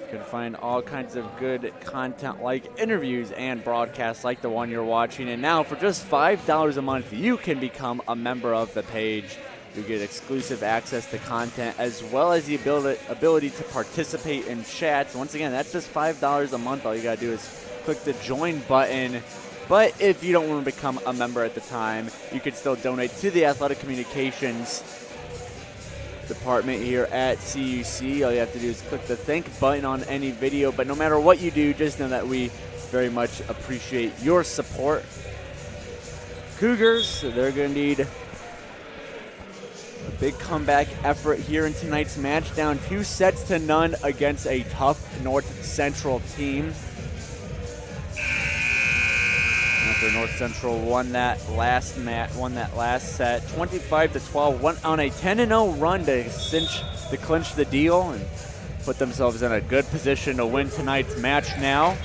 Speaker 2: You can find all kinds of good content like interviews and broadcasts like the one you're watching. And now for just $5 a month, you can become a member of the page. You get exclusive access to content as well as the ability to participate in chats. Once again, that's just $5 a month. All you got to do is click the join button. But if you don't want to become a member at the time, you can still donate to the Athletic Communications department here at CUC. All you have to do is click the thank button on any video, but no matter what you do, just know that we very much appreciate your support. Cougars, they're going to need a big comeback effort here in tonight's match, down 2-0 against a tough North Central team. After North Central won that last set, 25-12, went on a 10-0 run to clinch the deal and put themselves in a good position to win tonight's match now.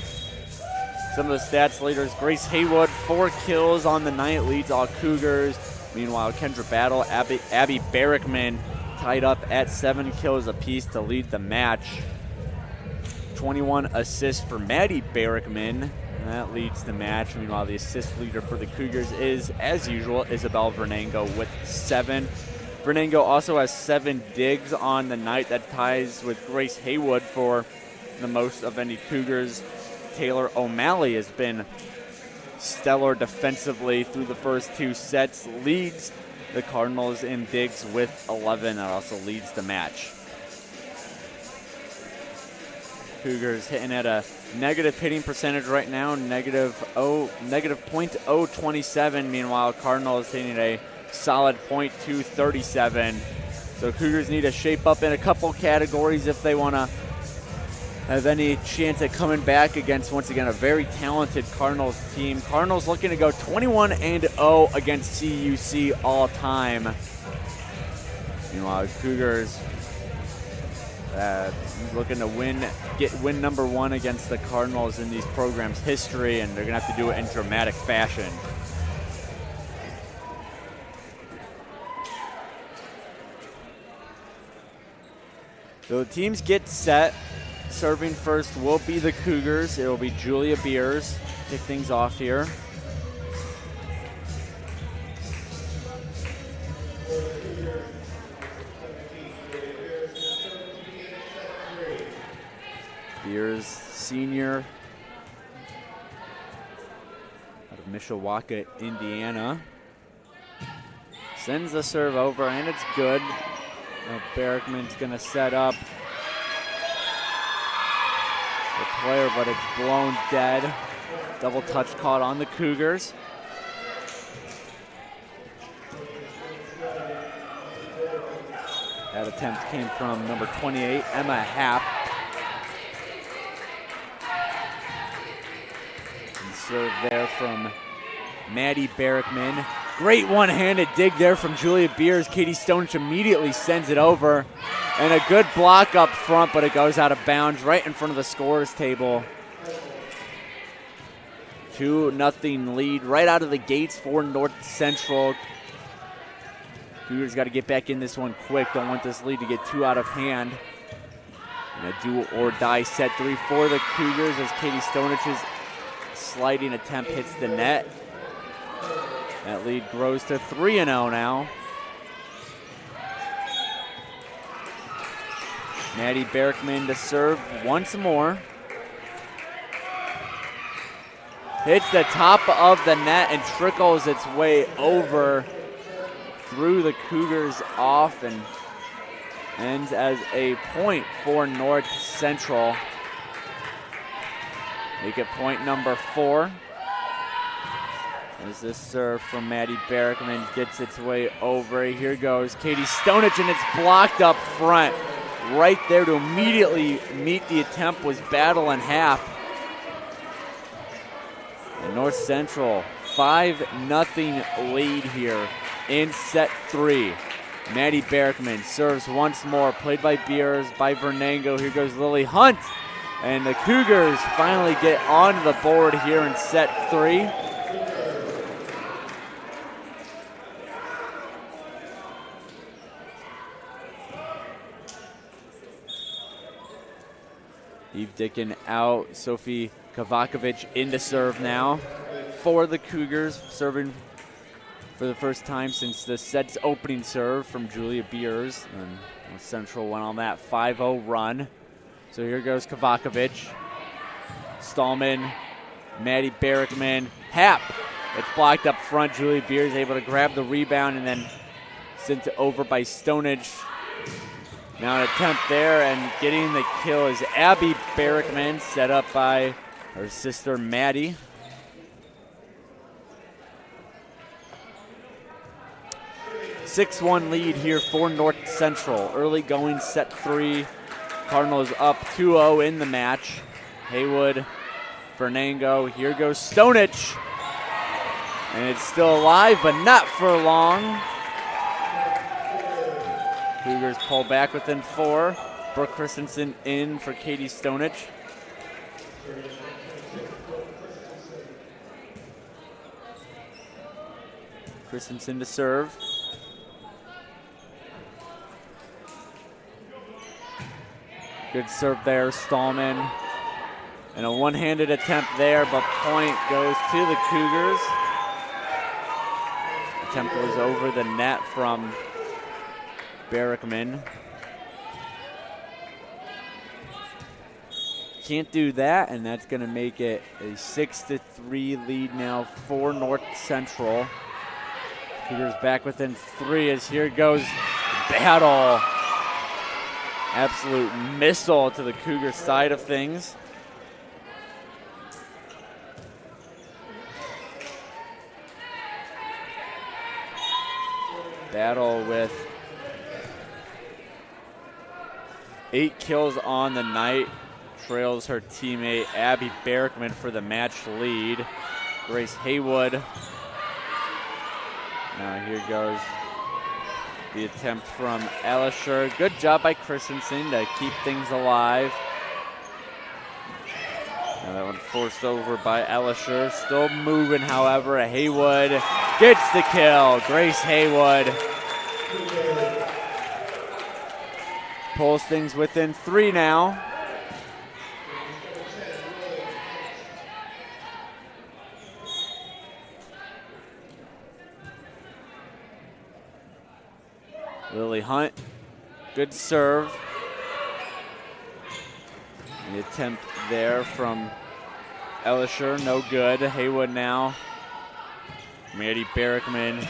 Speaker 2: Some of the stats leaders: Grace Haywood, 4 kills on the night, leads all Cougars. Meanwhile, Kendra Battle, Abby Barrickman tied up at 7 kills apiece to lead the match. 21 assists for Maddie Barrickman. That leads the match. Meanwhile, the assist leader for the Cougars is, as usual, Isabel Vernango with 7. Vernango also has 7 digs on the night. That ties with Grace Haywood for the most of any Cougars. Taylor O'Malley has been stellar defensively through the first 2 sets, leads the Cardinals in digs with 11. That also leads the match. Cougars hitting at a negative hitting percentage right now, negative .027. Meanwhile, Cardinals hitting a solid .237. So Cougars need to shape up in a couple categories if they want to have any chance at coming back against, once again, a very talented Cardinals team. Cardinals looking to go 21-0 against CUC all time. Meanwhile, Cougars looking to win number 1 against the Cardinals in these programs' history, and they're going to have to do it in dramatic fashion. So the teams get set. Serving first will be the Cougars. It will be Julia Beers. Kick things off here. Beers, senior, out of Mishawaka, Indiana. Sends the serve over, and it's good. Barrickman's going to set up the player, but it's blown dead. Double touch caught on the Cougars. That attempt came from number 28, Emma Happ. And serve there from Maddie Barrickman. Great one-handed dig there from Julia Beers. Katie Stonich immediately sends it over. And a good block up front, but it goes out of bounds right in front of the scorer's table. 2-0 lead right out of the gates for North Central. Cougars got to get back in this one quick. Don't want this lead to get too out of hand. And a do-or-die set 3 for the Cougars as Katie Stonich's sliding attempt hits the net. That lead grows to 3-0 now. Maddie Barrickman to serve once more. Hits the top of the net and trickles its way over through the Cougars off and ends as a point for North Central. Make it point number 4. As this serve from Maddie Barrickman gets its way over. Here goes Katie Stonich, and it's blocked up front. Right there to immediately meet the attempt was Battle and Happ. And North Central, 5-0 lead here in set 3. Maddie Barrickman serves once more, played by Beers, by Vernango. Here goes Lily Hunt. And the Cougars finally get on the board here in set 3. Eve Dickin out. Sophie Kavakovic in to serve now for the Cougars, serving for the first time since the set's opening serve from Julia Beers. And Central went on that 5-0 run. So here goes Kavakovic. Stallman, Maddie Barrickman, Happ. It's blocked up front. Julia Beers able to grab the rebound and then sent it over by Stonich. Now an attempt there, and getting the kill is Abby Barrickman, set up by her sister Maddie. (6-1) lead here for North Central. Early going set 3. Cardinals up 2-0 in the match. Haywood, Fernango, here goes Stonich. And it's still alive, but not for long. Cougars pull back within 4. Brooke Christensen in for Katie Stonich. Christensen to serve. Good serve there, Stallman. And a one-handed attempt there, but point goes to the Cougars. Attempt was over the net from Barrickman. Can't do that, and that's going to make it a 6-3 lead now for North Central. Cougars back within 3 as here goes Battle. Absolute missile to the Cougar side of things. Battle with 8 kills on the night. Trails her teammate Abby Barrickman for the match lead. Grace Haywood. Now here goes the attempt from Elisher. Good job by Christensen to keep things alive. Now that one forced over by Elisher. Still moving, however. Haywood gets the kill. Grace Haywood pulls things within 3 now. Lily Hunt, good serve. The attempt there from Elisher, no good. Haywood now. Maddie Barrickman,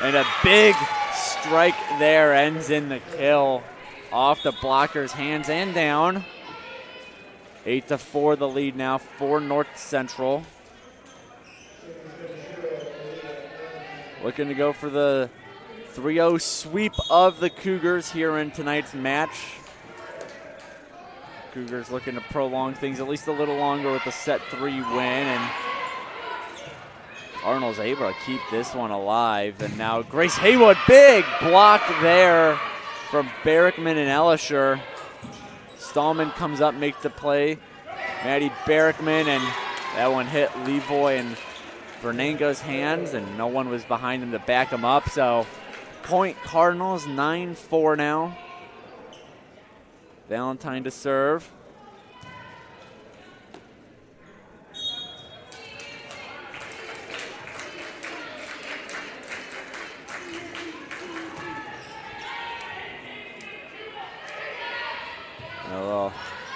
Speaker 2: and a big strike there ends in the kill off the blocker's hands and down. 8-4 the lead now for North Central. Looking to go for the 3-0 sweep of the Cougars here in tonight's match. Cougars looking to prolong things at least a little longer with the set 3 win, and Arnold's able to keep this one alive. And now Grace Haywood, big block there from Barrickman and Elisher. Stallman comes up, makes the play. Maddie Barrickman, and that one hit Levoy and Fernango's hands, and no one was behind him to back him up. So point Cardinals, 9-4 now. Valentine to serve. A little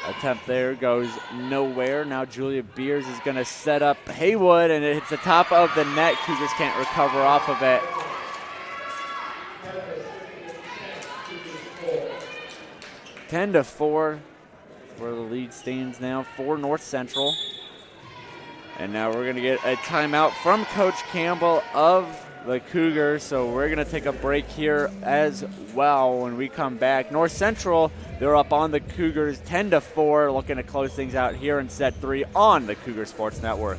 Speaker 2: attempt there goes nowhere. Now Julia Beers is going to set up Haywood, and it hits the top of the net. Cougars can't recover off of it. Ten to 4, where the lead stands now for North Central. And now we're going to get a timeout from Coach Campbell of the Cougars. So we're going to take a break here as well. When we come back, North Central, they're up on the Cougars 10-4, looking to close things out here in set 3 on the Cougar Sports Network.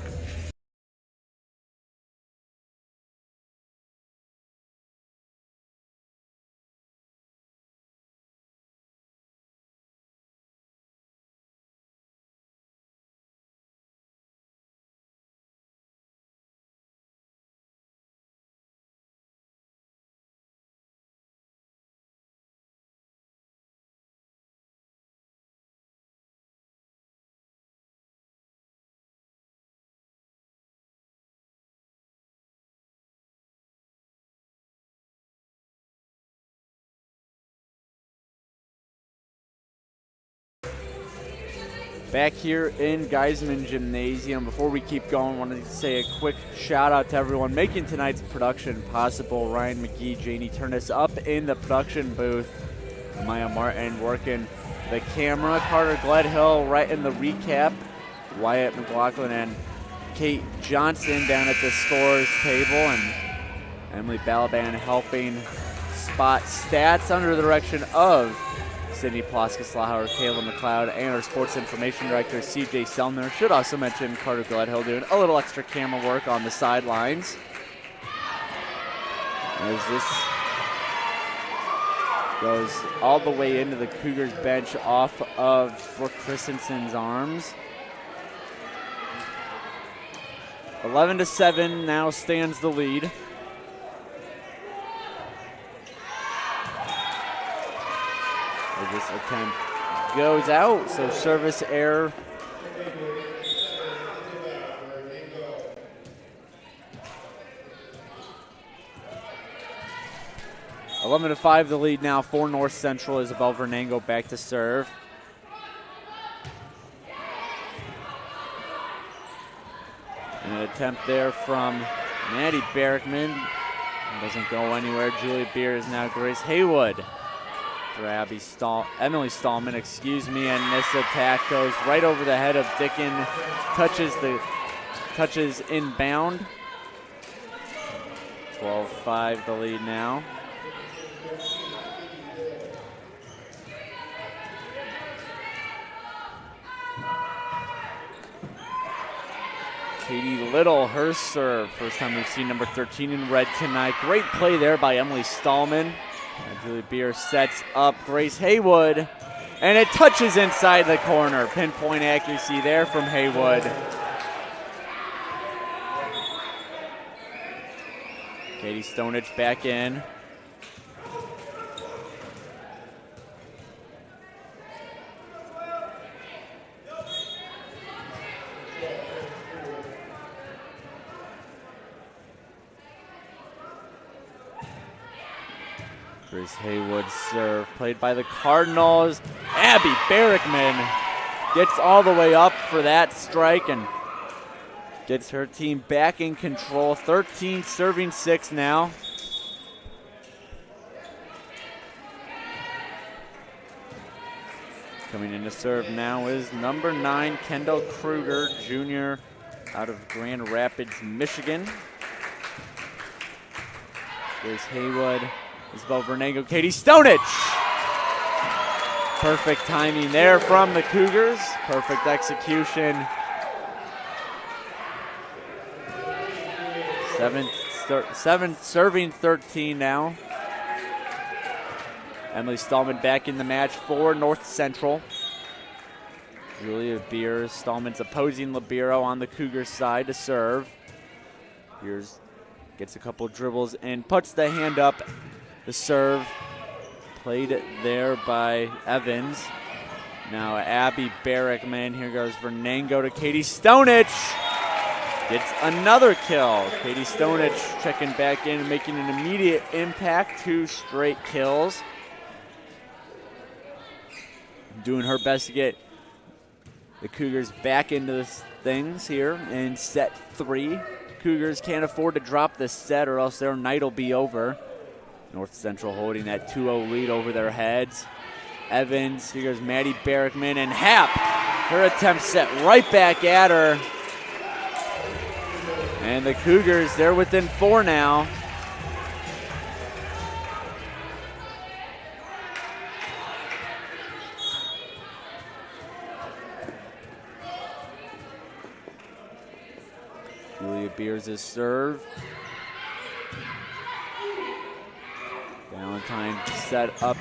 Speaker 2: Back here in Geisman Gymnasium. Before we keep going, I wanted to say a quick shout out to everyone making tonight's production possible. Ryan McGee, Janie Turnus up in the production booth. Maya Martin working the camera. Carter Gledhill right in the recap. Wyatt McLaughlin and Kate Johnson down at the scores table, and Emily Balaban helping spot stats under the direction of Sydney Ploska-Slahauer, Kayla McLeod, and our sports information director, CJ Selner. Should also mention Carter Gledhill doing a little extra camera work on the sidelines. As this goes all the way into the Cougars bench off of Brooke Christensen's arms. 11-7 now stands the lead. This attempt goes out, so service error. Eleven to 5 the lead now for North Central. Isabel Vernango back to serve. An attempt there from Maddie Barrickman. Doesn't go anywhere. Julia Beer is now Grace Haywood. For Emily Stallman, and this attack goes right over the head of Dickin, touches inbound. 12-5 the lead now. Katie Little, her serve. First time we've seen number 13 in red tonight. Great play there by Emily Stallman. Julie Beer sets up Grace Haywood, and it touches inside the corner. Pinpoint accuracy there from Haywood. Katie Stonich back in. Grace Haywood's serve, played by the Cardinals. Abby Barrickman gets all the way up for that strike and gets her team back in control. 13 serving 6 now. Coming in to serve now is number 9, Kendall Kruger, junior out of Grand Rapids, Michigan. Grace Haywood. Isabel Vernango, Katie Stonich. Perfect timing there from the Cougars. Perfect execution. Seven serving 13 now. Emily Stallman back in the match for North Central. Julia Beer, Stallman's opposing libero on the Cougars side to serve. Beers gets a couple dribbles and puts the hand up. The serve played there by Evans. Now Abby Barrickman. Here goes Vernango to Katie Stonich. Gets another kill. Katie Stonich checking back in and making an immediate impact. 2 straight kills. Doing her best to get the Cougars back into this things here in set 3. Cougars can't afford to drop this set or else their night will be over. North Central holding that 2-0 lead over their heads. Evans, here goes Maddie Barrickman, and Happ. Her attempt set right back at her. And the Cougars, they're within 4 now. Julia Beers' serve. Valentine set up,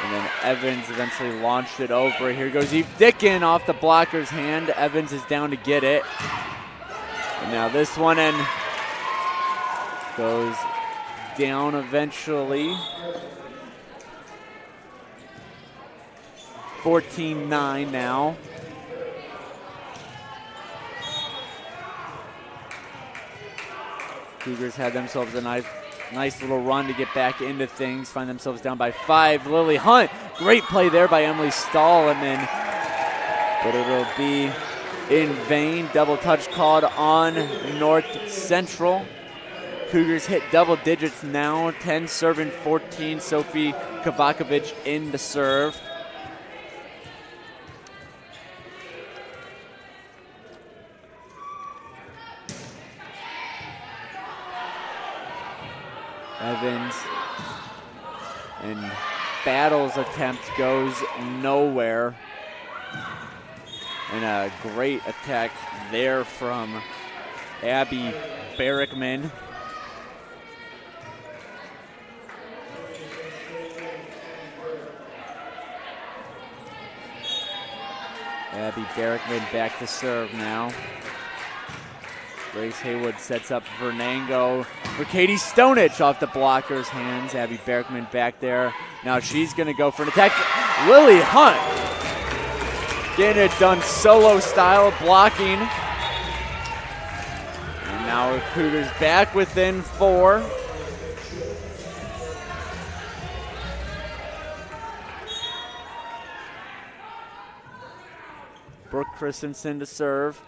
Speaker 2: and then Evans eventually launched it over. Here goes Eve Dickin off the blocker's hand. Evans is down to get it. And now this one and goes down eventually. 14-9 now. Cougars had themselves a nice little run to get back into things, find themselves down by 5. Lily Hunt, great play there by Emily Stallman, but it'll be in vain. Double touch called on North Central. Cougars hit double digits now, 10 serving 14. Sophie Kovakovic in the serve. Evans and Battle's attempt goes nowhere. And a great attack there from Abby Barrickman. Abby Barrickman back to serve now. Grace Haywood sets up Vernango for Katie Stonich off the blocker's hands. Abby Barrickman back there. Now she's going to go for an attack. Lily Hunt getting it done solo style, blocking. And now the Cougars back within 4. Brooke Christensen to serve.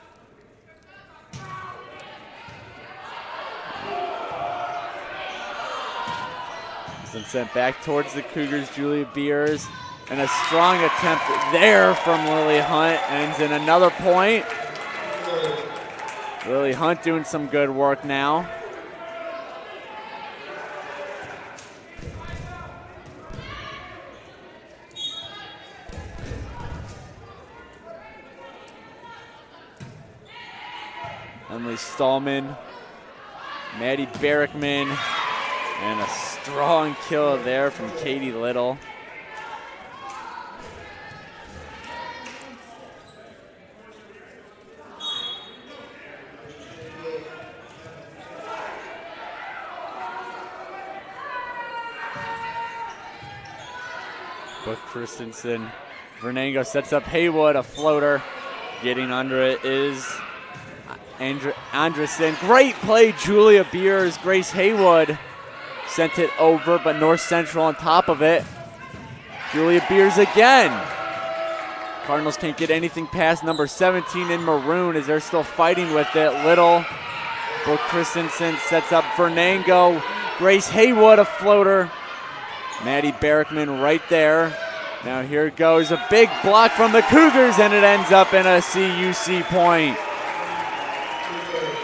Speaker 2: Sent back towards the Cougars, Julia Beers. And a strong attempt there from Lily Hunt ends in another point. Lily Hunt doing some good work now. Emily Stallman, Maddie Barrickman, and a strong kill there from Katie Little. Brooke Christensen. Vernango sets up Haywood, a floater. Getting under it is Andresen. Great play, Julia Beers. Grace Haywood sent it over, but North Central on top of it. Julia Beers again. Cardinals can't get anything past number 17 in maroon as they're still fighting with it. Little. Brooke Christensen sets up Vernango. Grace Haywood, a floater. Maddie Barrickman right there. Now here goes a big block from the Cougars, and it ends up in a CUC point.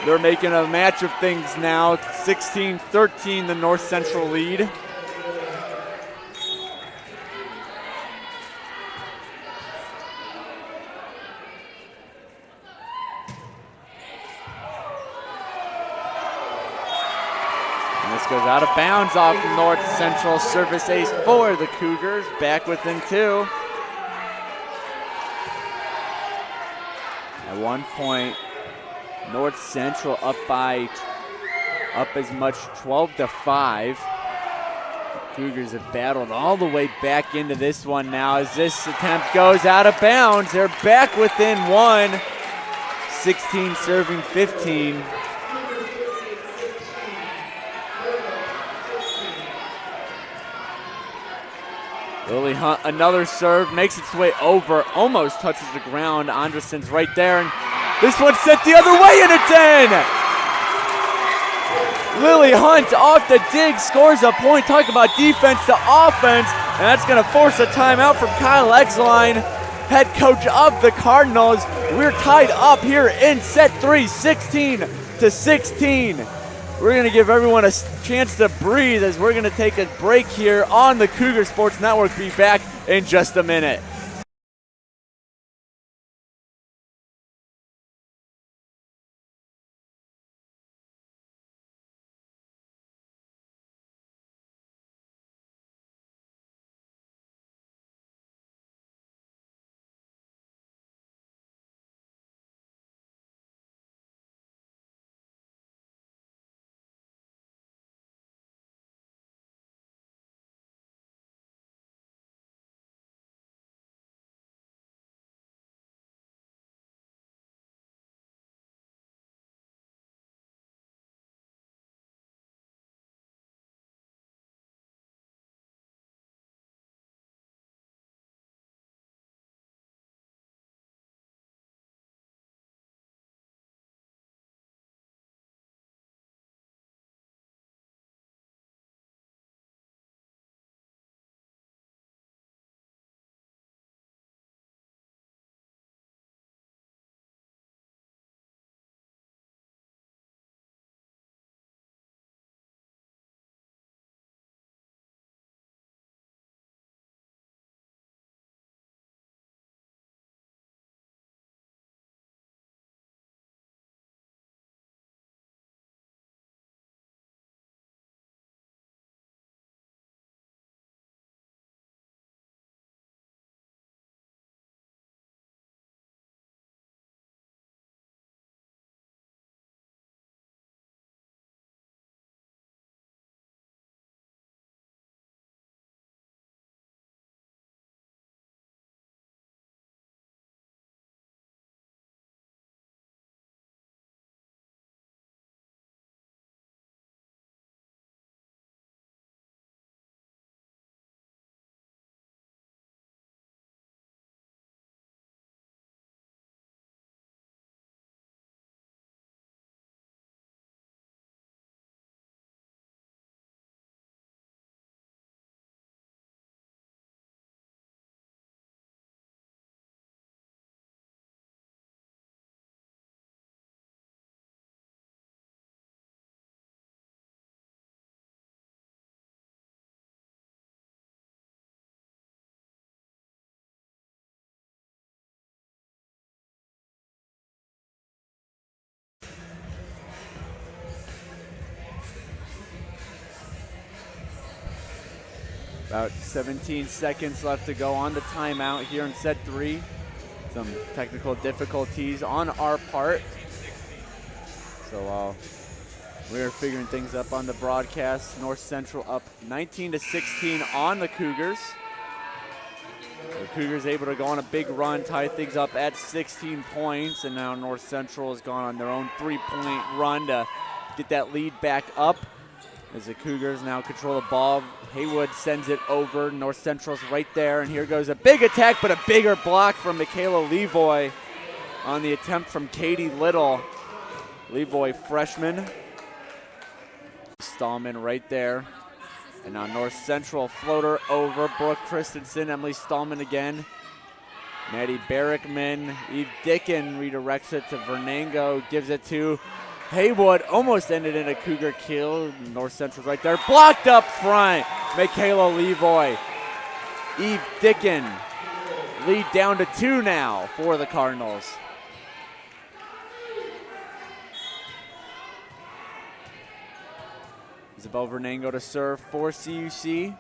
Speaker 2: They're making a match of things now. 16-13, the North Central lead. This goes out of bounds off North Central. Service ace for the Cougars. Back within 2. At one point, North Central up as much 12-5. The Cougars have battled all the way back into this one now as this attempt goes out of bounds. They're back within 1. 16 serving 15. Lily Hunt, another serve, makes its way over, almost touches the ground. Andresen's right there, and this one's sent the other way, and it's in! Lily Hunt off the dig, scores a point. Talk about defense to offense, and that's going to force a timeout from Kyle Exline, head coach of the Cardinals. We're tied up here in set 3, 16-16. We're going to give everyone a chance to breathe as we're going to take a break here on the Cougar Sports Network. Be back in just a minute. About 17 seconds left to go on the timeout here in set 3. Some technical difficulties on our part. So we're figuring things up on the broadcast. North Central up 19-16 on the Cougars. The Cougars able to go on a big run, tie things up at 16 points, and now North Central has gone on their own 3-point run to get that lead back up. As the Cougars now control the ball, Haywood sends it over. North Central's right there, and here goes a big attack, but a bigger block from Michaela Levoy on the attempt from Katie Little. Levoy, freshman. Stallman right there. And now North Central floater over. Brooke Christensen, Emily Stallman again. Maddie Barrickman, Eve Dickin redirects it to Vernango, gives it to Haywood, almost ended in a Cougar kill. North Central's right there, blocked up front. Michaela Levoy. Eve Dickin, lead down to 2 now for the Cardinals. Isabel Vernango to serve for CUC.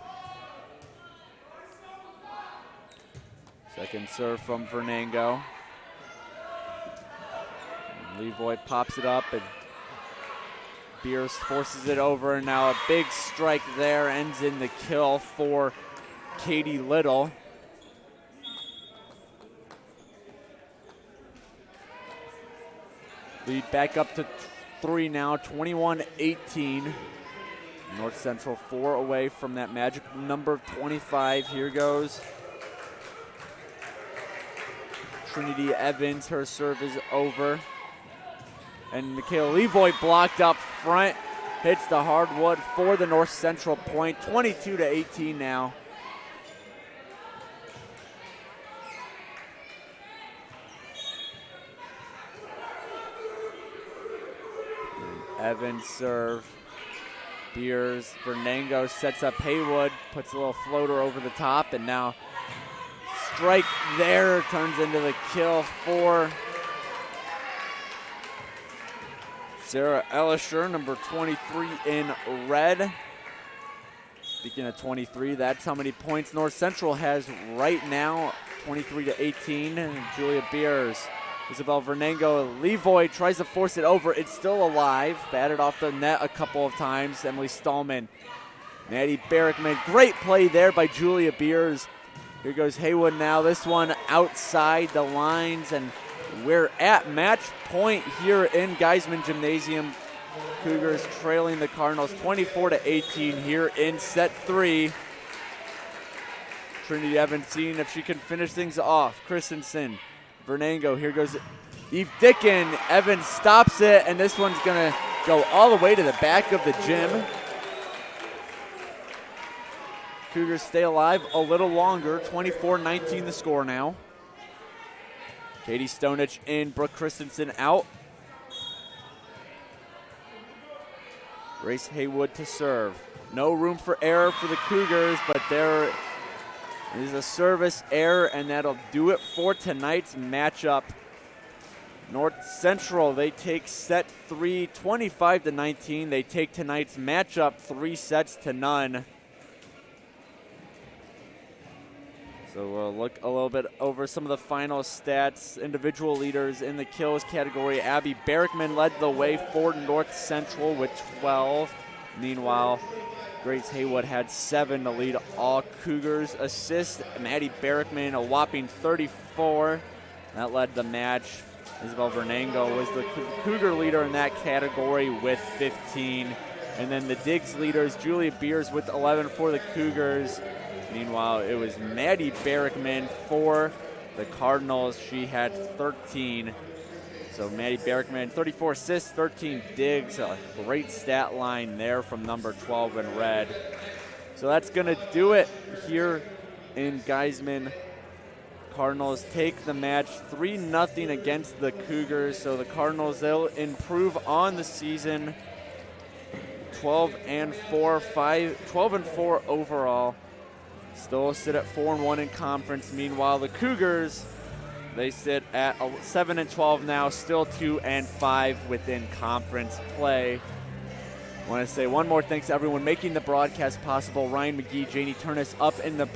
Speaker 2: Second serve from Vernango. Levoy pops it up, and Beers forces it over, and now a big strike there ends in the kill for Katie Little. Lead back up to 3 now, 21-18. North Central 4 away from that magic number of 25. Here goes Trinity Evans. Her serve is over. And Michaela Levoy blocked up front. Hits the hardwood for the North Central point. 22-18 now. Evans serve. Beers, Vernango sets up Haywood, puts a little floater over the top, and now strike there turns into the kill for Sarah Ellisher, number 23 in red. Speaking of 23, that's how many points North Central has right now, 23-18. And Julia Beers, Isabel Vernango, Levoy tries to force it over. It's still alive. Batted off the net a couple of times. Emily Stallman, Maddie Barrickman. Great play there by Julia Beers. Here goes Haywood now. This one outside the lines, and we're at match point here in Geisman Gymnasium. Cougars trailing the Cardinals 24-18 here in set 3. Trinity Evans seeing if she can finish things off. Christensen, Vernango, here goes Eve Dickin. Evans stops it, and this one's going to go all the way to the back of the gym. Cougars stay alive a little longer. 24-19 the score now. Katie Stonich in, Brooke Christensen out. Grace Haywood to serve. No room for error for the Cougars, but there is a service error, and that'll do it for tonight's matchup. North Central, they take set 3, 25-19. They take tonight's matchup 3-0. So we'll look a little bit over some of the final stats. Individual leaders in the kills category. Abby Barrickman led the way for North Central with 12. Meanwhile, Grace Haywood had 7 to lead all Cougars. Assists, Maddie Barrickman, a whopping 34. That led the match. Isabel Vernango was the Cougar leader in that category with 15. And then the digs leaders, Julia Beers with 11 for the Cougars. Meanwhile, it was Maddie Barrickman for the Cardinals. She had 13. So Maddie Barrickman, 34 assists, 13 digs. A great stat line there from number 12 in red. So that's going to do it here in Geisman. Cardinals take the match 3-0 against the Cougars. So the Cardinals, they'll improve on the season. 12-4 overall. Still sit at 4-1 in conference. Meanwhile, the Cougars, they sit at 7-12 now, still 2-5 within conference play. I want to say one more thanks to everyone making the broadcast possible. Ryan McGee, Janie Turnus up in the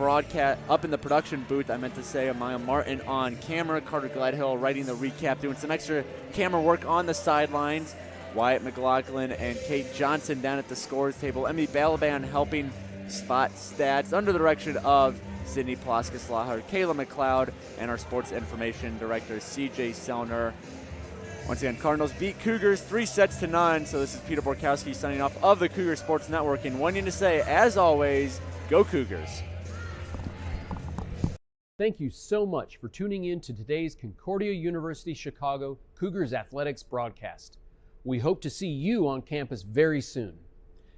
Speaker 2: production booth. I meant to say Amaya Martin on camera, Carter Gladhill writing the recap, doing some extra camera work on the sidelines. Wyatt McLaughlin and Kate Johnson down at the scores table. Emmy Balaban helping spot stats under the direction of Sydney Ploska-Slahar, Kayla McLeod, and our sports information director, CJ Sellner. Once again, Cardinals beat Cougars 3-0. So this is Peter Borkowski signing off of the Cougar Sports Network and wanting to say, as always, go Cougars.
Speaker 1: Thank you so much for tuning in to today's Concordia University Chicago Cougars Athletics broadcast. We hope to see you on campus very soon.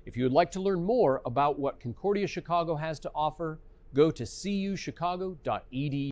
Speaker 1: If you would like to learn more about what Concordia Chicago has to offer, go to cuchicago.edu.